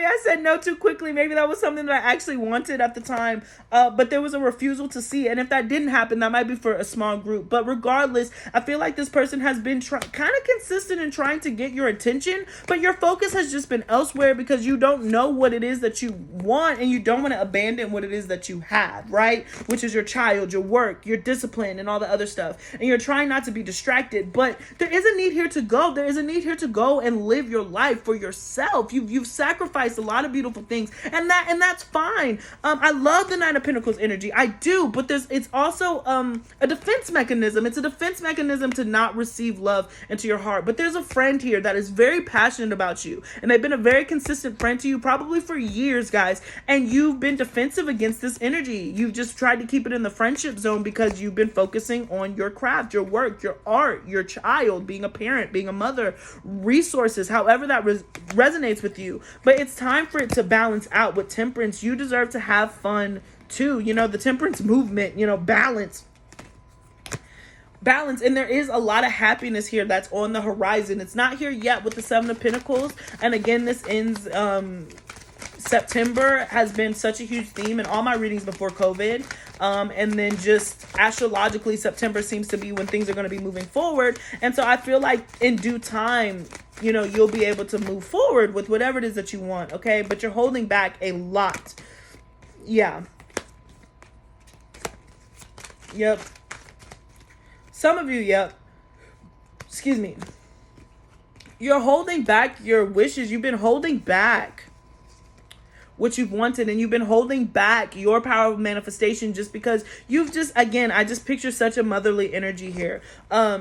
I said no too quickly. Maybe that was something that I actually wanted at the time, but there was a refusal to see. And if that didn't happen, that might be for a small group. But regardless, I feel like this person has been kind of consistent in trying to get your attention, but your focus has just been elsewhere because you don't know what it is that you want, and you don't want to abandon what it is that you have, right? Which is your child, your work, your discipline, and all the other stuff. And you're trying not to be distracted, but there is a need here to go. There is a need here to go and live your life for yourself. You've sacrificed a lot of beautiful things, and that's fine. I love the Nine of Pentacles energy. I do, but it's also a defense mechanism. It's a defense mechanism to not receive love into your heart. But there's a friend here that is very passionate about you, and they've been a very consistent friend to you probably for years, guys, and you've been defensive against this energy. You've just tried to keep it in the friendship zone because you've been focusing on your craft, your work, your art, your child, being a parent, being a mother, resources, however that resonates with you. But it's time for it to balance out with temperance. You deserve to have fun too. You know, the temperance movement, you know, balance. And there is a lot of happiness here that's on the horizon. It's not here yet with the Seven of Pentacles. And again, this ends September has been such a huge theme in all my readings before COVID. And then just astrologically, September seems to be when things are going to be moving forward. And so I feel like in due time, you know, you'll be able to move forward with whatever it is that you want. Okay. But you're holding back a lot. Yeah. Yep. Some of you, yep. Excuse me. You're holding back your wishes. You've been holding back what you've wanted, and you've been holding back your power of manifestation just because you've just, again, I just picture such a motherly energy here.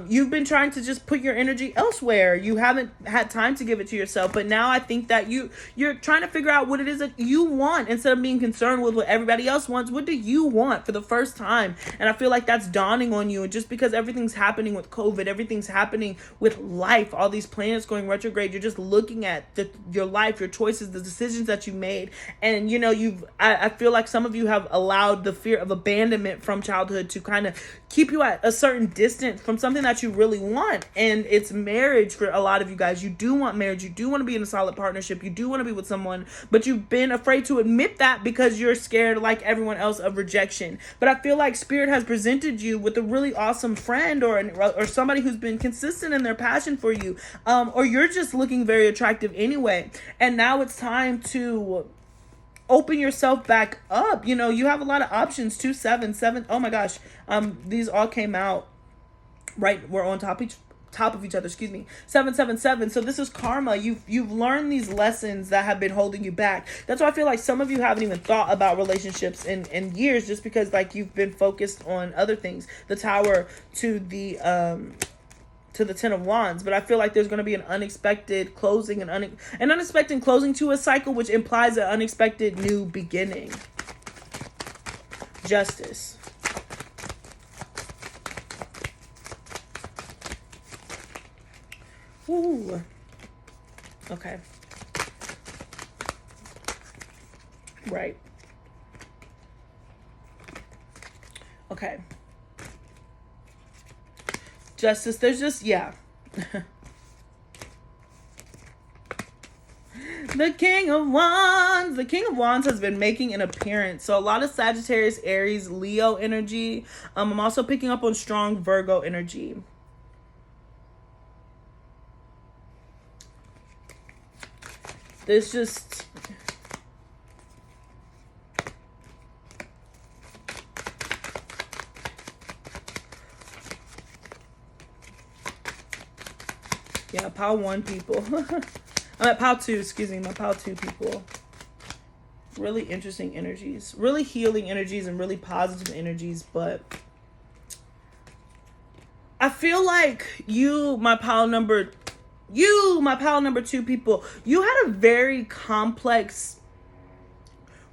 You've been trying to just put your energy elsewhere. You haven't had time to give it to yourself, but now I think that you're trying to figure out what it is that you want instead of being concerned with what everybody else wants. What do you want for the first time? And I feel like that's dawning on you. And just because everything's happening with COVID, everything's happening with life, all these planets going retrograde, you're just looking at your life, your choices, the decisions that you made. And, you know, I feel like some of you have allowed the fear of abandonment from childhood to kind of keep you at a certain distance from something that you really want. And it's marriage for a lot of you guys. You do want marriage. You do want to be in a solid partnership. You do want to be with someone, but you've been afraid to admit that because you're scared, like everyone else, of rejection. But I feel like Spirit has presented you with a really awesome friend or somebody who's been consistent in their passion for you. Or you're just looking very attractive anyway. And now it's time to open yourself back up. You know, you have a lot of options. 2, 7, 7. Oh my gosh. These all came out right. We're on top of each other, excuse me. 777. So this is karma. You've learned these lessons that have been holding you back. That's why I feel like some of you haven't even thought about relationships in years, just because like you've been focused on other things. The Tower to the 10 of Wands. But I feel like there's going to be an unexpected closing, an unexpected closing to a cycle, which implies an unexpected new beginning. Justice. Ooh. Okay. Right. Okay. Justice. There's just, yeah. The King of Wands. The King of Wands has been making an appearance. So a lot of Sagittarius, Aries, Leo energy. I'm also picking up on strong Virgo energy. There's just... yeah, pile 1 people. I'm at pile 2, excuse me, my pile 2 people. Really interesting energies. Really healing energies and really positive energies, but I feel like my pile number 2 people, you had a very complex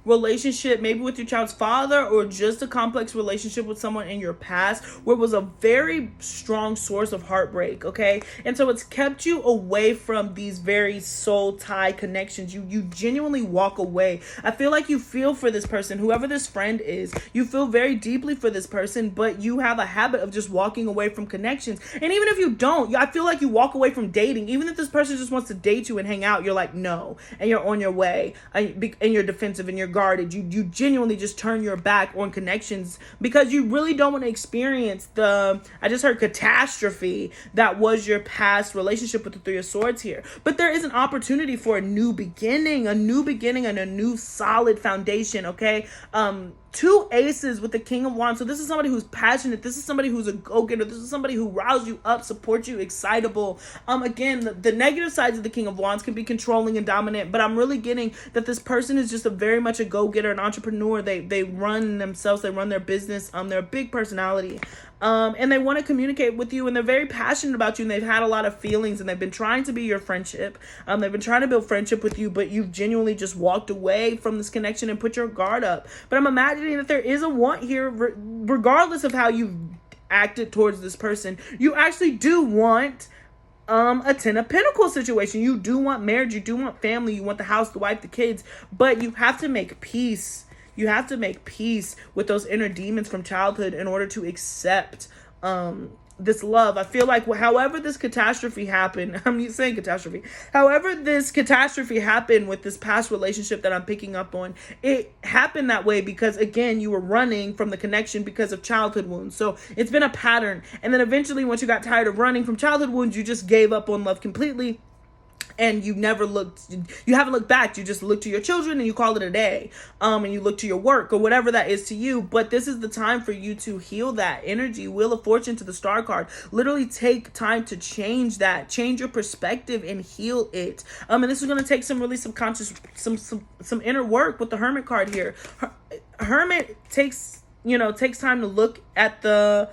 relationship, maybe with your child's father, or just a complex relationship with someone in your past where it was a very strong source of heartbreak. Okay. And so it's kept you away from these very soul tie connections. You genuinely walk away. I feel like you feel for this person, whoever this friend is, you feel very deeply for this person, but you have a habit of just walking away from connections. And even if you don't, I feel like you walk away from dating. Even if this person just wants to date you and hang out, you're like, no, and you're on your way, and you're defensive and you're guarded. You genuinely just turn your back on connections because you really don't want to experience I just heard catastrophe that was your past relationship with the 3 of Swords here. But there is an opportunity for a new beginning and a new solid foundation. Okay. 2 aces with the King of Wands. So this is somebody who's passionate. This is somebody who's a go-getter. This is somebody who riles you up, supports you, excitable. Again, the negative sides of the King of Wands can be controlling and dominant, but I'm really getting that this person is just very much a go-getter, an entrepreneur. They run themselves. They run their business. They're a big personality. And they want to communicate with you, and they're very passionate about you, and they've had a lot of feelings, and they've been trying to be your friendship. They've been trying to build friendship with you, but you've genuinely just walked away from this connection and put your guard up. But I'm imagining that there is a want here, regardless of how you've acted towards this person. You actually do want a 10 of Pentacles situation. You do want marriage. You do want family. You want the house, the wife, the kids, but you have to make peace. You have to make peace with those inner demons from childhood in order to accept this love. I feel like however this catastrophe happened, I'm saying catastrophe, however this catastrophe happened with this past relationship that I'm picking up on, it happened that way because, again, you were running from the connection because of childhood wounds. So it's been a pattern. And then eventually, once you got tired of running from childhood wounds, you just gave up on love completely. And you haven't looked back. You just look to your children and you call it a day. And you look to your work or whatever that is to you. But this is the time for you to heal that energy. Wheel of Fortune to the Star card. Literally take time to change that. Change your perspective and heal it. And this is going to take some really subconscious, some inner work with the Hermit card here. Hermit takes time to look at this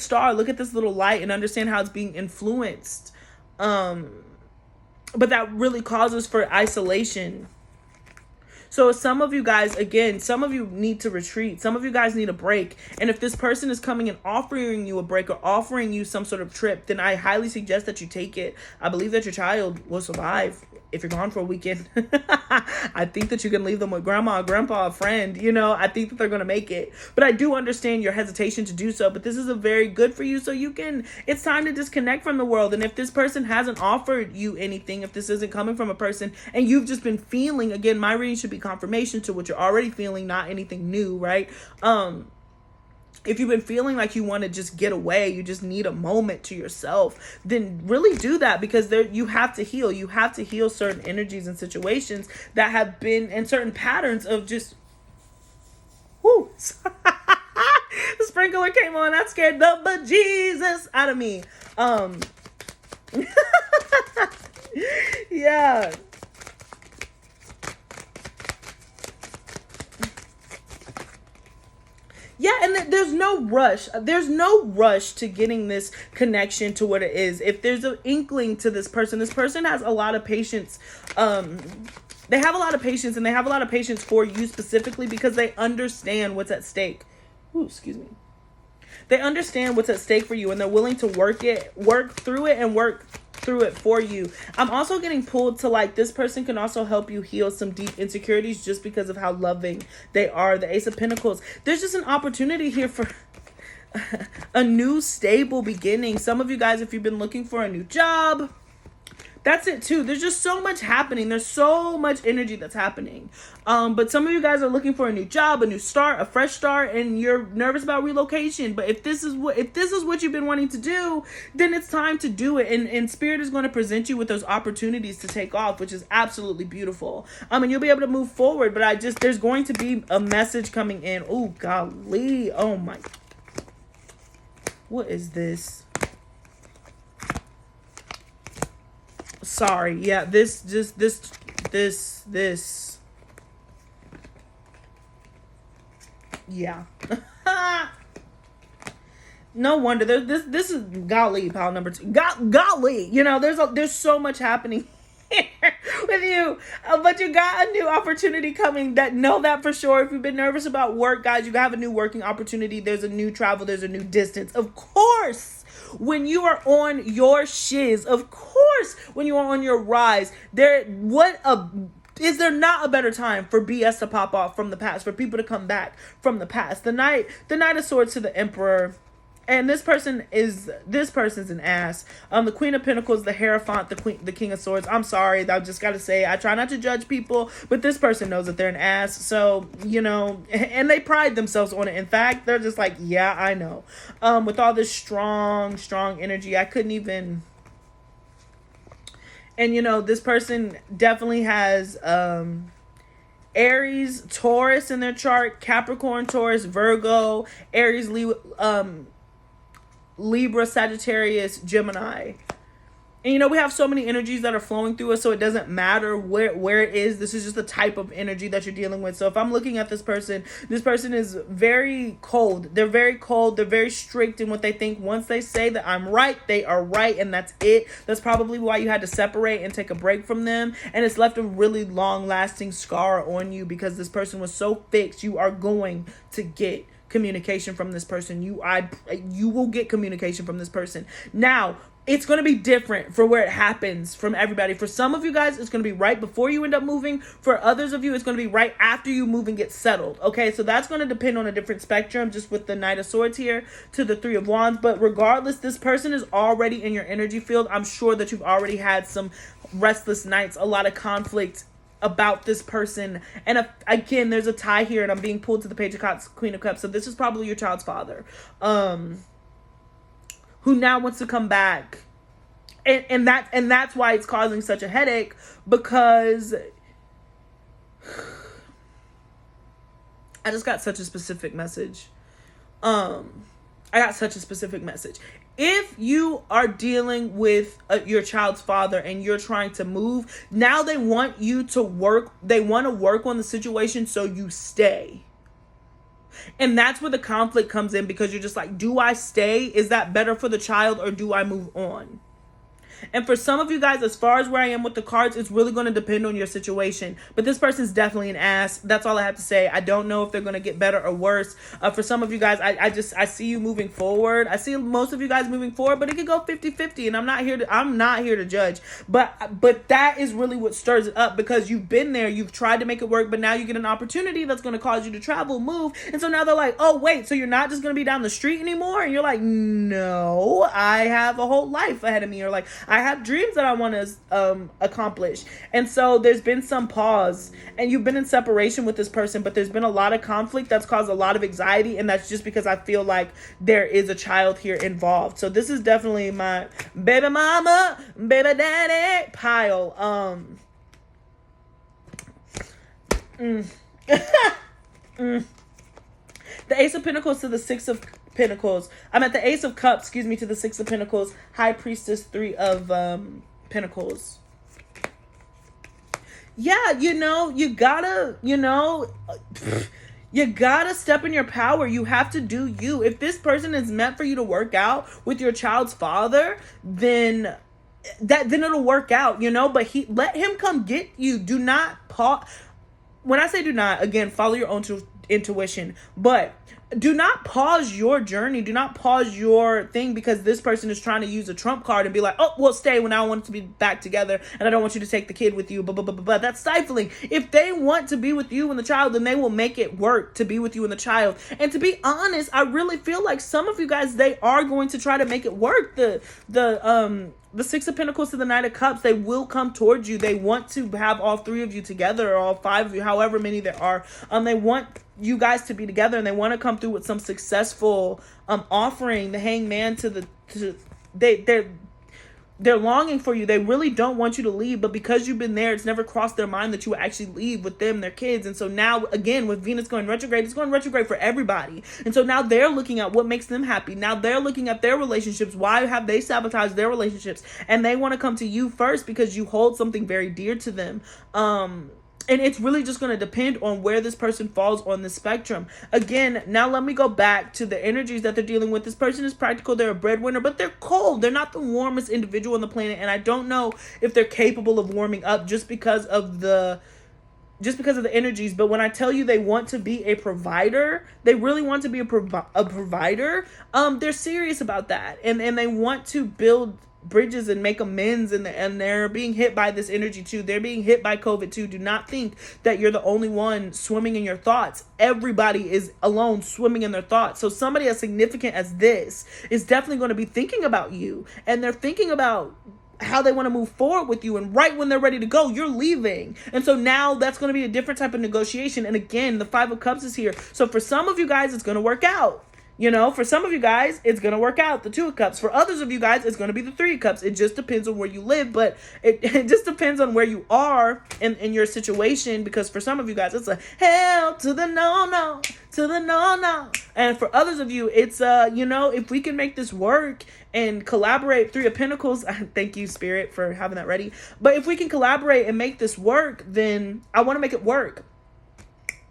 star, look at this little light and understand how it's being influenced. But that really causes for isolation. So some of you guys, again, some of you need to retreat. Some of you guys need a break. And if this person is coming and offering you a break or offering you some sort of trip, then I highly suggest that you take it. I believe that your child will survive if you're gone for a weekend. I think that you can leave them with grandma, grandpa, a friend. I think that they're going to make it. But I do understand your hesitation to do so. But this is a very good for you. So it's time to disconnect from the world. And if this person hasn't offered you anything, if this isn't coming from a person and you've just been feeling, again, my reading should be confirmation to what you're already feeling, not anything new, right? if you've been feeling like you want to just get away, you just need a moment to yourself, then really do that, because you have to heal. You have to heal certain energies and situations that have been in certain patterns of just, whoo, the sprinkler came on. That scared the bejesus out of me. Yeah. Yeah, and there's no rush. There's no rush to getting this connection to what it is. If there's an inkling to this person has a lot of patience. They have a lot of patience, and they have a lot of patience for you specifically because they understand what's at stake. Ooh, excuse me. They understand what's at stake for you, and they're willing to work through it for you. I'm also getting pulled to, like, this person can also help you heal some deep insecurities just because of how loving they are. The Ace of Pentacles. There's just an opportunity here for a new stable beginning. Some of you guys, if you've been looking for a new job, that's it too. There's just so much happening. There's so much energy that's happening. But some of you guys are looking for a new job, a new start, a fresh start, and you're nervous about relocation. But if this is what you've been wanting to do, then it's time to do it. And Spirit is going to present you with those opportunities to take off, which is absolutely beautiful. And you'll be able to move forward. But there's going to be a message coming in. Oh, golly. Oh my. What is this? Sorry. Yeah, this. Yeah. No wonder. This is golly, pile number 2. Golly. There's so much happening here with you. But you got a new opportunity coming. Know that for sure. If you've been nervous about work, guys, you have a new working opportunity. There's a new travel. There's a new distance. Of course. When you are on your shiz, of course, when you are on your rise, is there not a better time for BS to pop off from the past, for people to come back from the past? The Knight of Swords to the Emperor. And this person's an ass. The Queen of Pentacles, the Hierophant, the King of Swords. I'm sorry, I just gotta say, I try not to judge people, but this person knows that they're an ass. So, and they pride themselves on it. In fact, they're just like, yeah, I know. With all this strong energy, I couldn't even. And this person definitely has Aries, Taurus in their chart, Capricorn, Taurus, Virgo, Aries, Libra, Sagittarius, Gemini. And we have so many energies that are flowing through us, so it doesn't matter where it is. This is just the type of energy that you're dealing with. So if I'm looking at this person is very cold. They're very cold. They're very strict in what they think. Once they say that I'm right, they are right, and that's it. That's probably why you had to separate and take a break from them. And it's left a really long-lasting scar on you because this person was so fixed. You are going to get communication from this person. You will get communication from this person. Now, it's going to be different for where it happens from everybody. For some of you guys, it's going to be right before you end up moving. For others of you, it's going to be right after you move and get settled. Okay, so that's going to depend on a different spectrum, just with the Knight of Swords here to the Three of Wands. But regardless, this person is already in your energy field. I'm sure that you've already had some restless nights, a lot of conflict about this person. And again, there's a tie here, and I'm being pulled to the Page of Cups, Queen of Cups. So this is probably your child's father, who now wants to come back. And that's why it's causing such a headache, because I just got such a specific message. If you are dealing with your child's father and you're trying to move, now they want you to work. They want to work on the situation so you stay. And that's where the conflict comes in, because you're just like, do I stay? Is that better for the child, or do I move on? And for some of you guys, as far as where I am with the cards, it's really going to depend on your situation. But this person's definitely an ass. That's all I have to say. I don't know if they're going to get better or worse. For some of you guys, I see you moving forward. I see most of you guys moving forward, but it could go 50-50. And I'm not here to judge. But that is really what stirs it up, because you've been there, you've tried to make it work, but now you get an opportunity that's going to cause you to travel, move. And so now they're like, oh, wait, so you're not just going to be down the street anymore? And you're like, no, I have a whole life ahead of me. Or like, I have dreams that I want to accomplish. And so there's been some pause, and you've been in separation with this person, but there's been a lot of conflict that's caused a lot of anxiety, and that's just because I feel like there is a child here involved. So this is definitely my baby mama, baby daddy pile. The Ace of Pentacles to the Six of Pentacles. I'm at the Ace of Cups, excuse me, to the Six of Pentacles. High Priestess, Three of Pentacles. Yeah, you gotta, you gotta step in your power. You have to do you. If this person is meant for you to work out with your child's father, then it'll work out, but let him come get you. Do not pause. When I say do not, again, follow your own intuition, but do not pause your journey. Do not pause your thing because this person is trying to use a trump card and be like, oh, we'll stay when I want to be back together and I don't want you to take the kid with you, blah. That's stifling. If they want to be with you and the child, then they will make it work to be with you and the child. And to be honest, I really feel like some of you guys, they are going to try to make it work. The Six of Pentacles to the Knight of Cups, they will come towards you. They want to have all three of you together, or all five of you, however many there are. They want you guys to be together, and they want to come through with some successful offering. The Hangman they're longing for you. They really don't want you to leave, but because you've been there, it's never crossed their mind that you will actually leave with them, their kids. And so now, again, with Venus going retrograde, it's going retrograde for everybody. And so now they're looking at what makes them happy. Now they're looking at their relationships. Why have they sabotaged their relationships? And they want to come to you first because you hold something very dear to them. And it's really just going to depend on where this person falls on the spectrum. Again, now let me go back to the energies that they're dealing with. This person is practical. They're a breadwinner, but they're cold. They're not the warmest individual on the planet. And I don't know if they're capable of warming up just because of the energies. But when I tell you they want to be a provider, they really want to be a provider. They're serious about that. And they want to build bridges and make amends, and they're being hit by this energy too. They're being hit by COVID too. Do not think that you're the only one swimming in your thoughts. Everybody is alone swimming in their thoughts. So somebody as significant as this is definitely going to be thinking about you, and they're thinking about how they want to move forward with you. And right when they're ready to go, you're leaving. And so now that's going to be a different type of negotiation. And again, the Five of Cups is here. So for some of you guys, it's going to work out. For some of you guys, it's going to work out, the Two of Cups. For others of you guys, it's going to be the Three of Cups. It just depends on where you live, but it just depends on where you are in your situation, because for some of you guys, it's a hell to the no. And for others of you, it's, if we can make this work and collaborate, Three of Pentacles, thank you, Spirit, for having that ready. But if we can collaborate and make this work, then I want to make it work.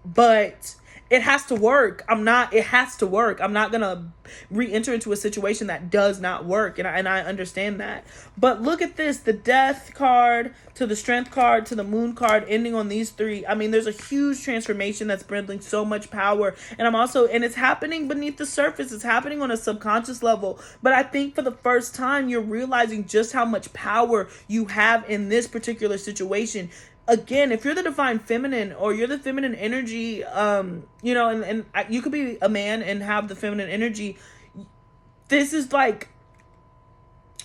But it has to work. It has to work. I'm not going to re-enter into a situation that does not work. And I understand that. But look at this, the Death card to the Strength card to the Moon card, ending on these three. I mean, there's a huge transformation that's bringing so much power. And it's happening beneath the surface. It's happening on a subconscious level. But I think for the first time, you're realizing just how much power you have in this particular situation. Again, if you're the divine feminine, or you're the feminine energy, and you could be a man and have the feminine energy. This is like,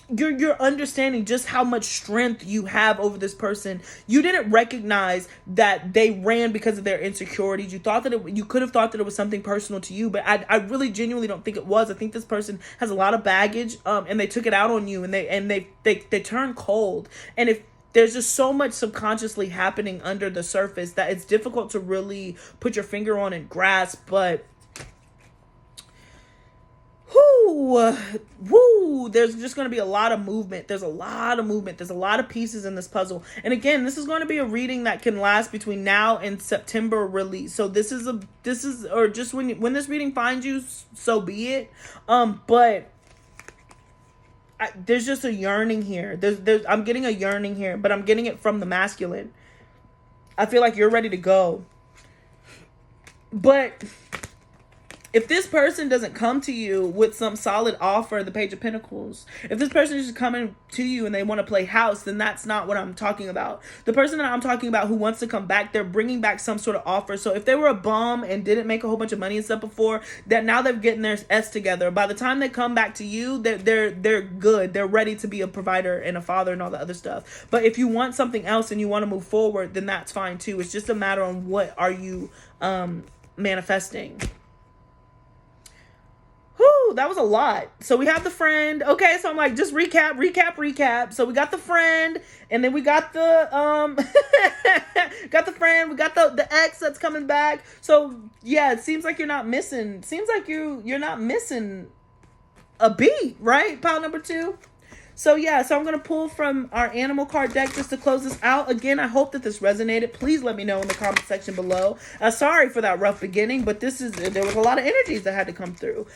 you're understanding just how much strength you have over this person. You didn't recognize that they ran because of their insecurities. You thought that you could have thought that it was something personal to you, but I really genuinely don't think it was. I think this person has a lot of baggage, and they took it out on you, and they turned cold. And if there's just so much subconsciously happening under the surface that it's difficult to really put your finger on and grasp. But there's just going to be a lot of movement. There's a lot of movement. There's a lot of pieces in this puzzle. And again, this is going to be a reading that can last between now and September release. So this is just when this reading finds you, so be it. But there's just a yearning here. I'm getting a yearning here, but I'm getting it from the masculine. I feel like you're ready to go. But if this person doesn't come to you with some solid offer, the Page of Pentacles, if this person is just coming to you and they want to play house, then that's not what I'm talking about. The person that I'm talking about who wants to come back, they're bringing back some sort of offer. So if they were a bum and didn't make a whole bunch of money and stuff before, that now they're getting their S together. By the time they come back to you, they're good. They're ready to be a provider and a father and all the other stuff. But if you want something else and you want to move forward, then that's fine too. It's just a matter on what are you manifesting. Whew, that was a lot. So we have the friend. Okay, so I'm like, just recap. So we got the friend, and then we got the got the friend, we got the ex that's coming back. So yeah, it seems like you're not missing. Seems like you're not missing a beat, right? Pile number 2. So yeah, so I'm going to pull from our animal card deck just to close this out. Again, I hope that this resonated. Please let me know in the comment section below. Sorry for that rough beginning, but there was a lot of energies that had to come through.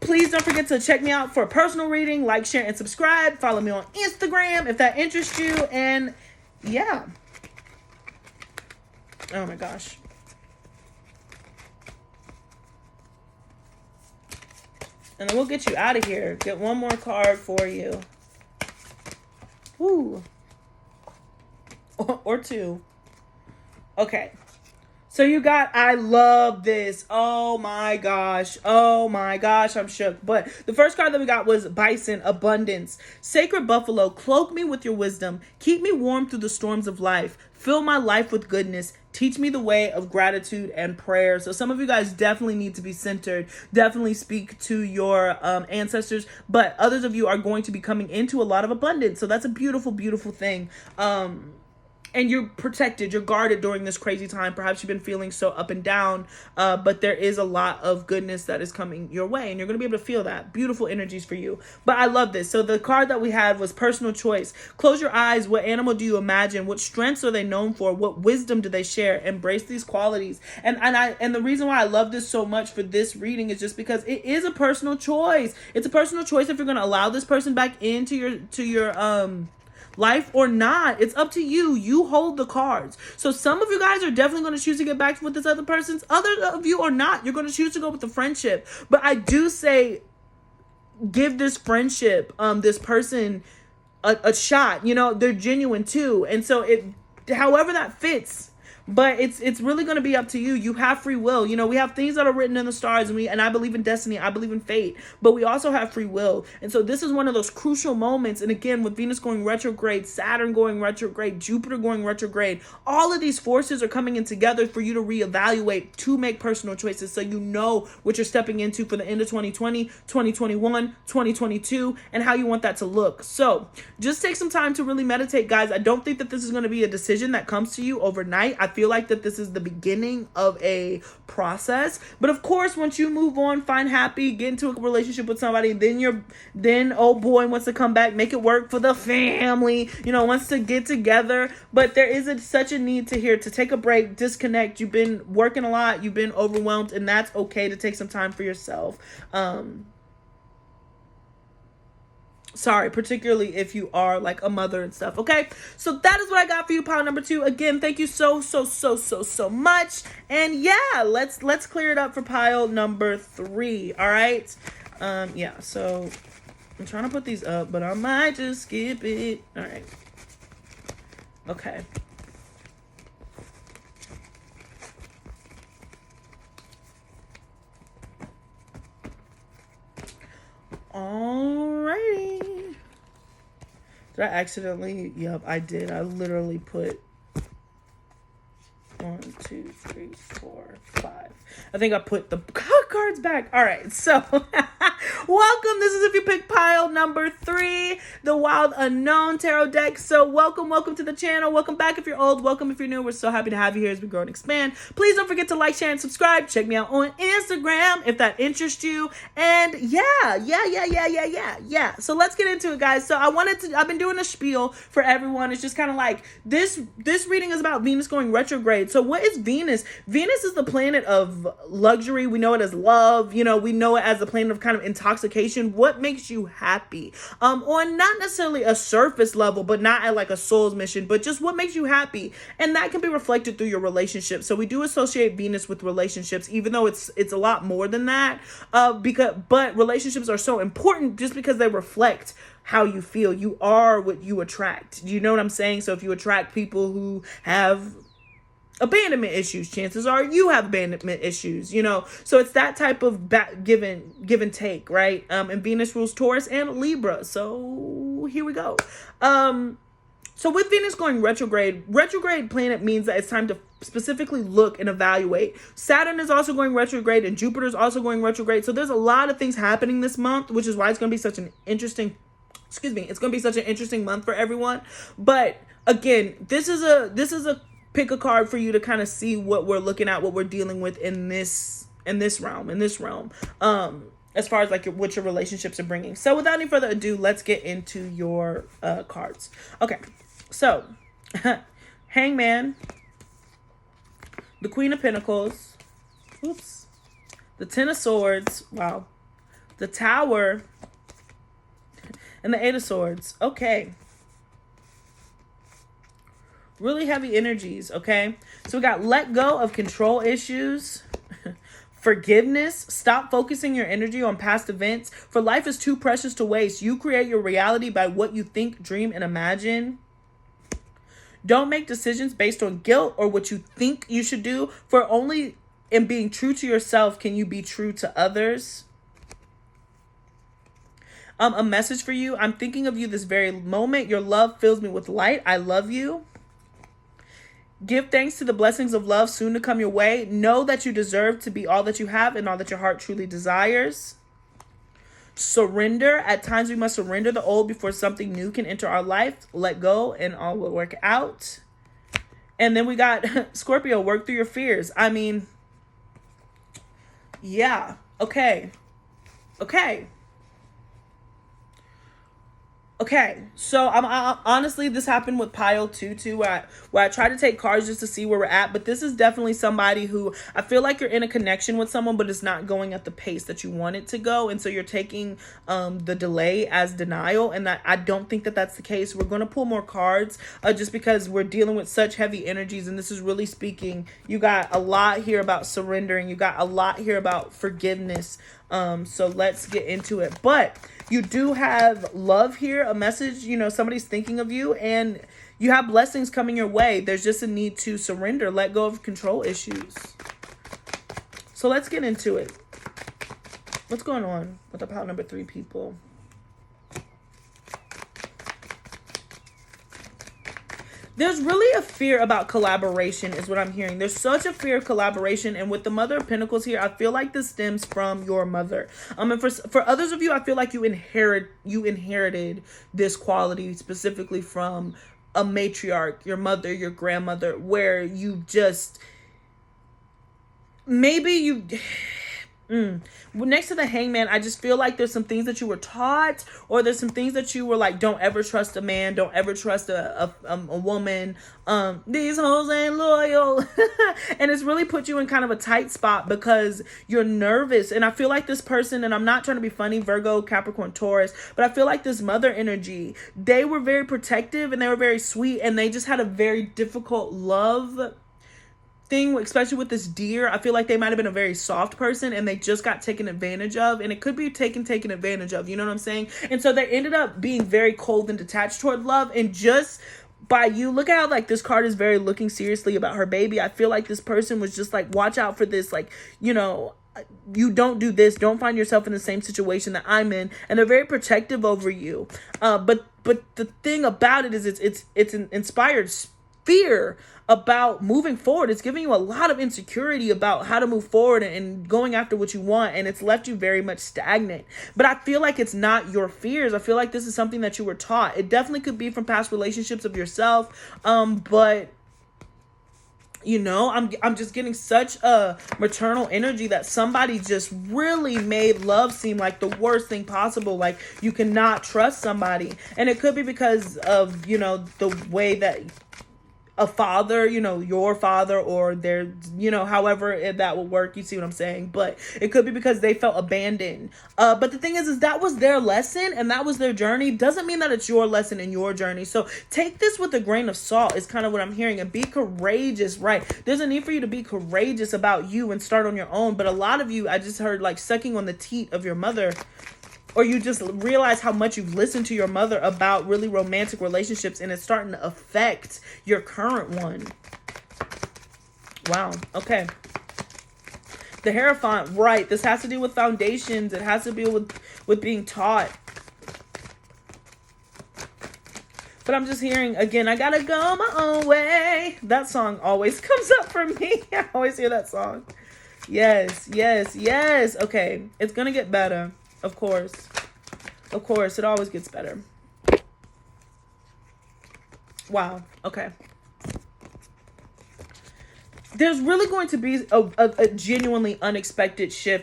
Please don't forget to check me out for a personal reading. Like, share, and subscribe. Follow me on Instagram if that interests you. And yeah. Oh my gosh. And then we'll get you out of here. Get one more card for you. Woo. Or 2. Okay. So you got, I love this. Oh my gosh. I'm shook. But the first card that we got was Bison, Abundance. Sacred Buffalo, cloak me with your wisdom. Keep me warm through the storms of life. Fill my life with goodness. Teach me the way of gratitude and prayer. So some of you guys definitely need to be centered. Definitely speak to your ancestors. But others of you are going to be coming into a lot of abundance. So that's a beautiful, beautiful thing. And you're protected, you're guarded during this crazy time. Perhaps you've been feeling so up and down, but there is a lot of goodness that is coming your way, and you're going to be able to feel that. Beautiful energies for you. But I love this. So the card that we had was Personal Choice. Close your eyes. What animal do you imagine? What strengths are they known for? What wisdom do they share? Embrace these qualities. And the reason why I love this so much for this reading is just because it is a personal choice. It's a personal choice if you're going to allow this person back into your life or not. It's up to you. You hold the cards. So some of you guys are definitely going to choose to get back with this other person. Others of you are not. You're going to choose to go with the friendship. But I do say give this friendship, this person a shot. You know, they're genuine too. And so however that fits. But it's really going to be up to you. You have free will. You know, we have things that are written in the stars, and I believe in destiny. I believe in fate. But we also have free will. And so this is one of those crucial moments. And again, with Venus going retrograde, Saturn going retrograde, Jupiter going retrograde, all of these forces are coming in together for you to reevaluate, to make personal choices so you know what you're stepping into for the end of 2020, 2021, 2022, and how you want that to look. So just take some time to really meditate, guys. I don't think that this is going to be a decision that comes to you overnight. I feel like that this is the beginning of a process. But of course, once you move on, find happy, get into a relationship with somebody, then oh boy wants to come back, make it work for the family, wants to get together. But there is such a need to take a break, disconnect. You've been working a lot, you've been overwhelmed, and that's okay to take some time for yourself. Sorry, particularly if you are like a mother and stuff. Okay, so that is what I got for you, pile number 2. Again, thank you so much. And yeah, let's clear it up for pile number 3. All right. Yeah. So I'm trying to put these up, but I might just skip it. All right. Okay. Alrighty. Did I accidentally? Yep, I did. I literally put 1, 2, 3, 4, 5. I think I put the cards back. All right, so welcome. This is if you pick pile number 3, the Wild Unknown Tarot deck. So welcome to the channel. Welcome back if you're old. Welcome if you're new. We're so happy to have you here as we grow and expand. Please don't forget to like, share, and subscribe. Check me out on Instagram if that interests you. And yeah. So let's get into it, guys. So I've been doing a spiel for everyone. It's just kind of like this reading is about Venus going retrograde. So what is Venus? Venus is the planet of luxury. We know it as love. We know it as the planet of kind kind of intoxication. What makes you happy? On not necessarily a surface level, but not at like a soul's mission, but just what makes you happy. And that can be reflected through your relationship. So we do associate Venus with relationships, even though it's a lot more than that. But relationships are so important just because they reflect how you feel. You are what you attract. Do you know what I'm saying? So if you attract people who have abandonment issues, chances are you have abandonment issues, you know. So it's that type of give and take, right? And Venus rules Taurus and Libra. So here we go. So with Venus going retrograde planet means that it's time to specifically look and evaluate. Saturn is also going retrograde and Jupiter is also going retrograde. So there's a lot of things happening this month, which is why it's going to be such an interesting, it's going to be such an interesting month for everyone. But again, this is a pick a card for you to kind of see what we're looking at, what we're dealing with in this realm, as far as like what your relationships are bringing. So without any further ado, let's get into your cards. Okay, so Hangman, the Queen of Pentacles, oops, the Ten of Swords, wow, the Tower, and the Eight of Swords. Okay. Really heavy energies, okay? So we got let go of control issues, forgiveness, stop focusing your energy on past events, for life is too precious to waste. You create your reality by what you think, dream, and imagine. Don't make decisions based on guilt or what you think you should do, for only in being true to yourself can you be true to others. A message for you. I'm thinking of you this very moment. Your love fills me with light. I love you. Give thanks to the blessings of love soon to come your way. Know that you deserve to be all that you have and all that your heart truly desires. Surrender. At times we must surrender the old before something new can enter our life. Let go and all will work out. And then we got Scorpio, work through your fears. I mean, yeah. Okay. So I'm honestly, this happened with Pile 2 where I tried to take cards just to see where we're at, but this is definitely somebody who I feel like you're in a connection with someone, but it's not going at the pace that you want it to go, and so you're taking the delay as denial, and I don't think that that's the case. We're going to pull more cards just because we're dealing with such heavy energies, and this is really speaking. You got a lot here about surrendering. You got a lot here about forgiveness. So let's get into it. But you do have love here, a message, you know, somebody's thinking of you, and you have blessings coming your way. There's just a need to surrender, let go of control issues. So let's get into it. What's going on with the pile number 3 people? There's really a fear about collaboration is what I'm hearing. There's such a fear of collaboration. And with the Mother of Pentacles here, I feel like this stems from your mother. And for others of you, I feel like you inherited this quality specifically from a matriarch, your mother, your grandmother, where you just, maybe you... Next to the Hangman, I just feel like there's some things that you were taught, or there's some things that you were like, don't ever trust a man, don't ever trust a woman, these hoes ain't loyal. And it's really put you in kind of a tight spot because you're nervous. And I feel like this person, and I'm not trying to be funny, Virgo, Capricorn, Taurus, but I feel like this mother energy, they were very protective and they were very sweet, and they just had a very difficult love thing, especially with this deer. I feel like they might have been a very soft person and they just got taken advantage of, and it could be taken advantage of, you know what I'm saying? And so they ended up being very cold and detached toward love. And just by you, look at how like this card is very looking seriously about her baby. I feel like this person was just like, watch out for this, like, you know, you don't do this, don't find yourself in the same situation that I'm in. And they're very protective over you, but the thing about it is it's an inspired fear about moving forward. It's giving you a lot of insecurity about how to move forward and going after what you want, and it's left you very much stagnant. But I feel like it's not your fears. I feel like this is something that you were taught. It definitely could be from past relationships of yourself, but you know, I'm just getting such a maternal energy that somebody just really made love seem like the worst thing possible. Like you cannot trust somebody, and it could be because of, you know, the way that a father, you know, your father, or their, you know, however that will work. You see what I'm saying? But it could be because they felt abandoned. But the thing is that was their lesson and that was their journey. Doesn't mean that it's your lesson and your journey. So take this with a grain of salt is kind of what I'm hearing. And be courageous, right? There's a need for you to be courageous about you and start on your own. But a lot of you, I just heard like sucking on the teat of your mother. Or you just realize how much you've listened to your mother about really romantic relationships and it's starting to affect your current one. Wow. Okay. The Hierophant, right. This has to do with foundations. It has to do with being taught. But I'm just hearing, again, I gotta go my own way. That song always comes up for me. I always hear that song. Yes, yes, yes. Okay. It's gonna get better. Of course. Of course. It always gets better. Wow. Okay. There's really going to be a genuinely unexpected shift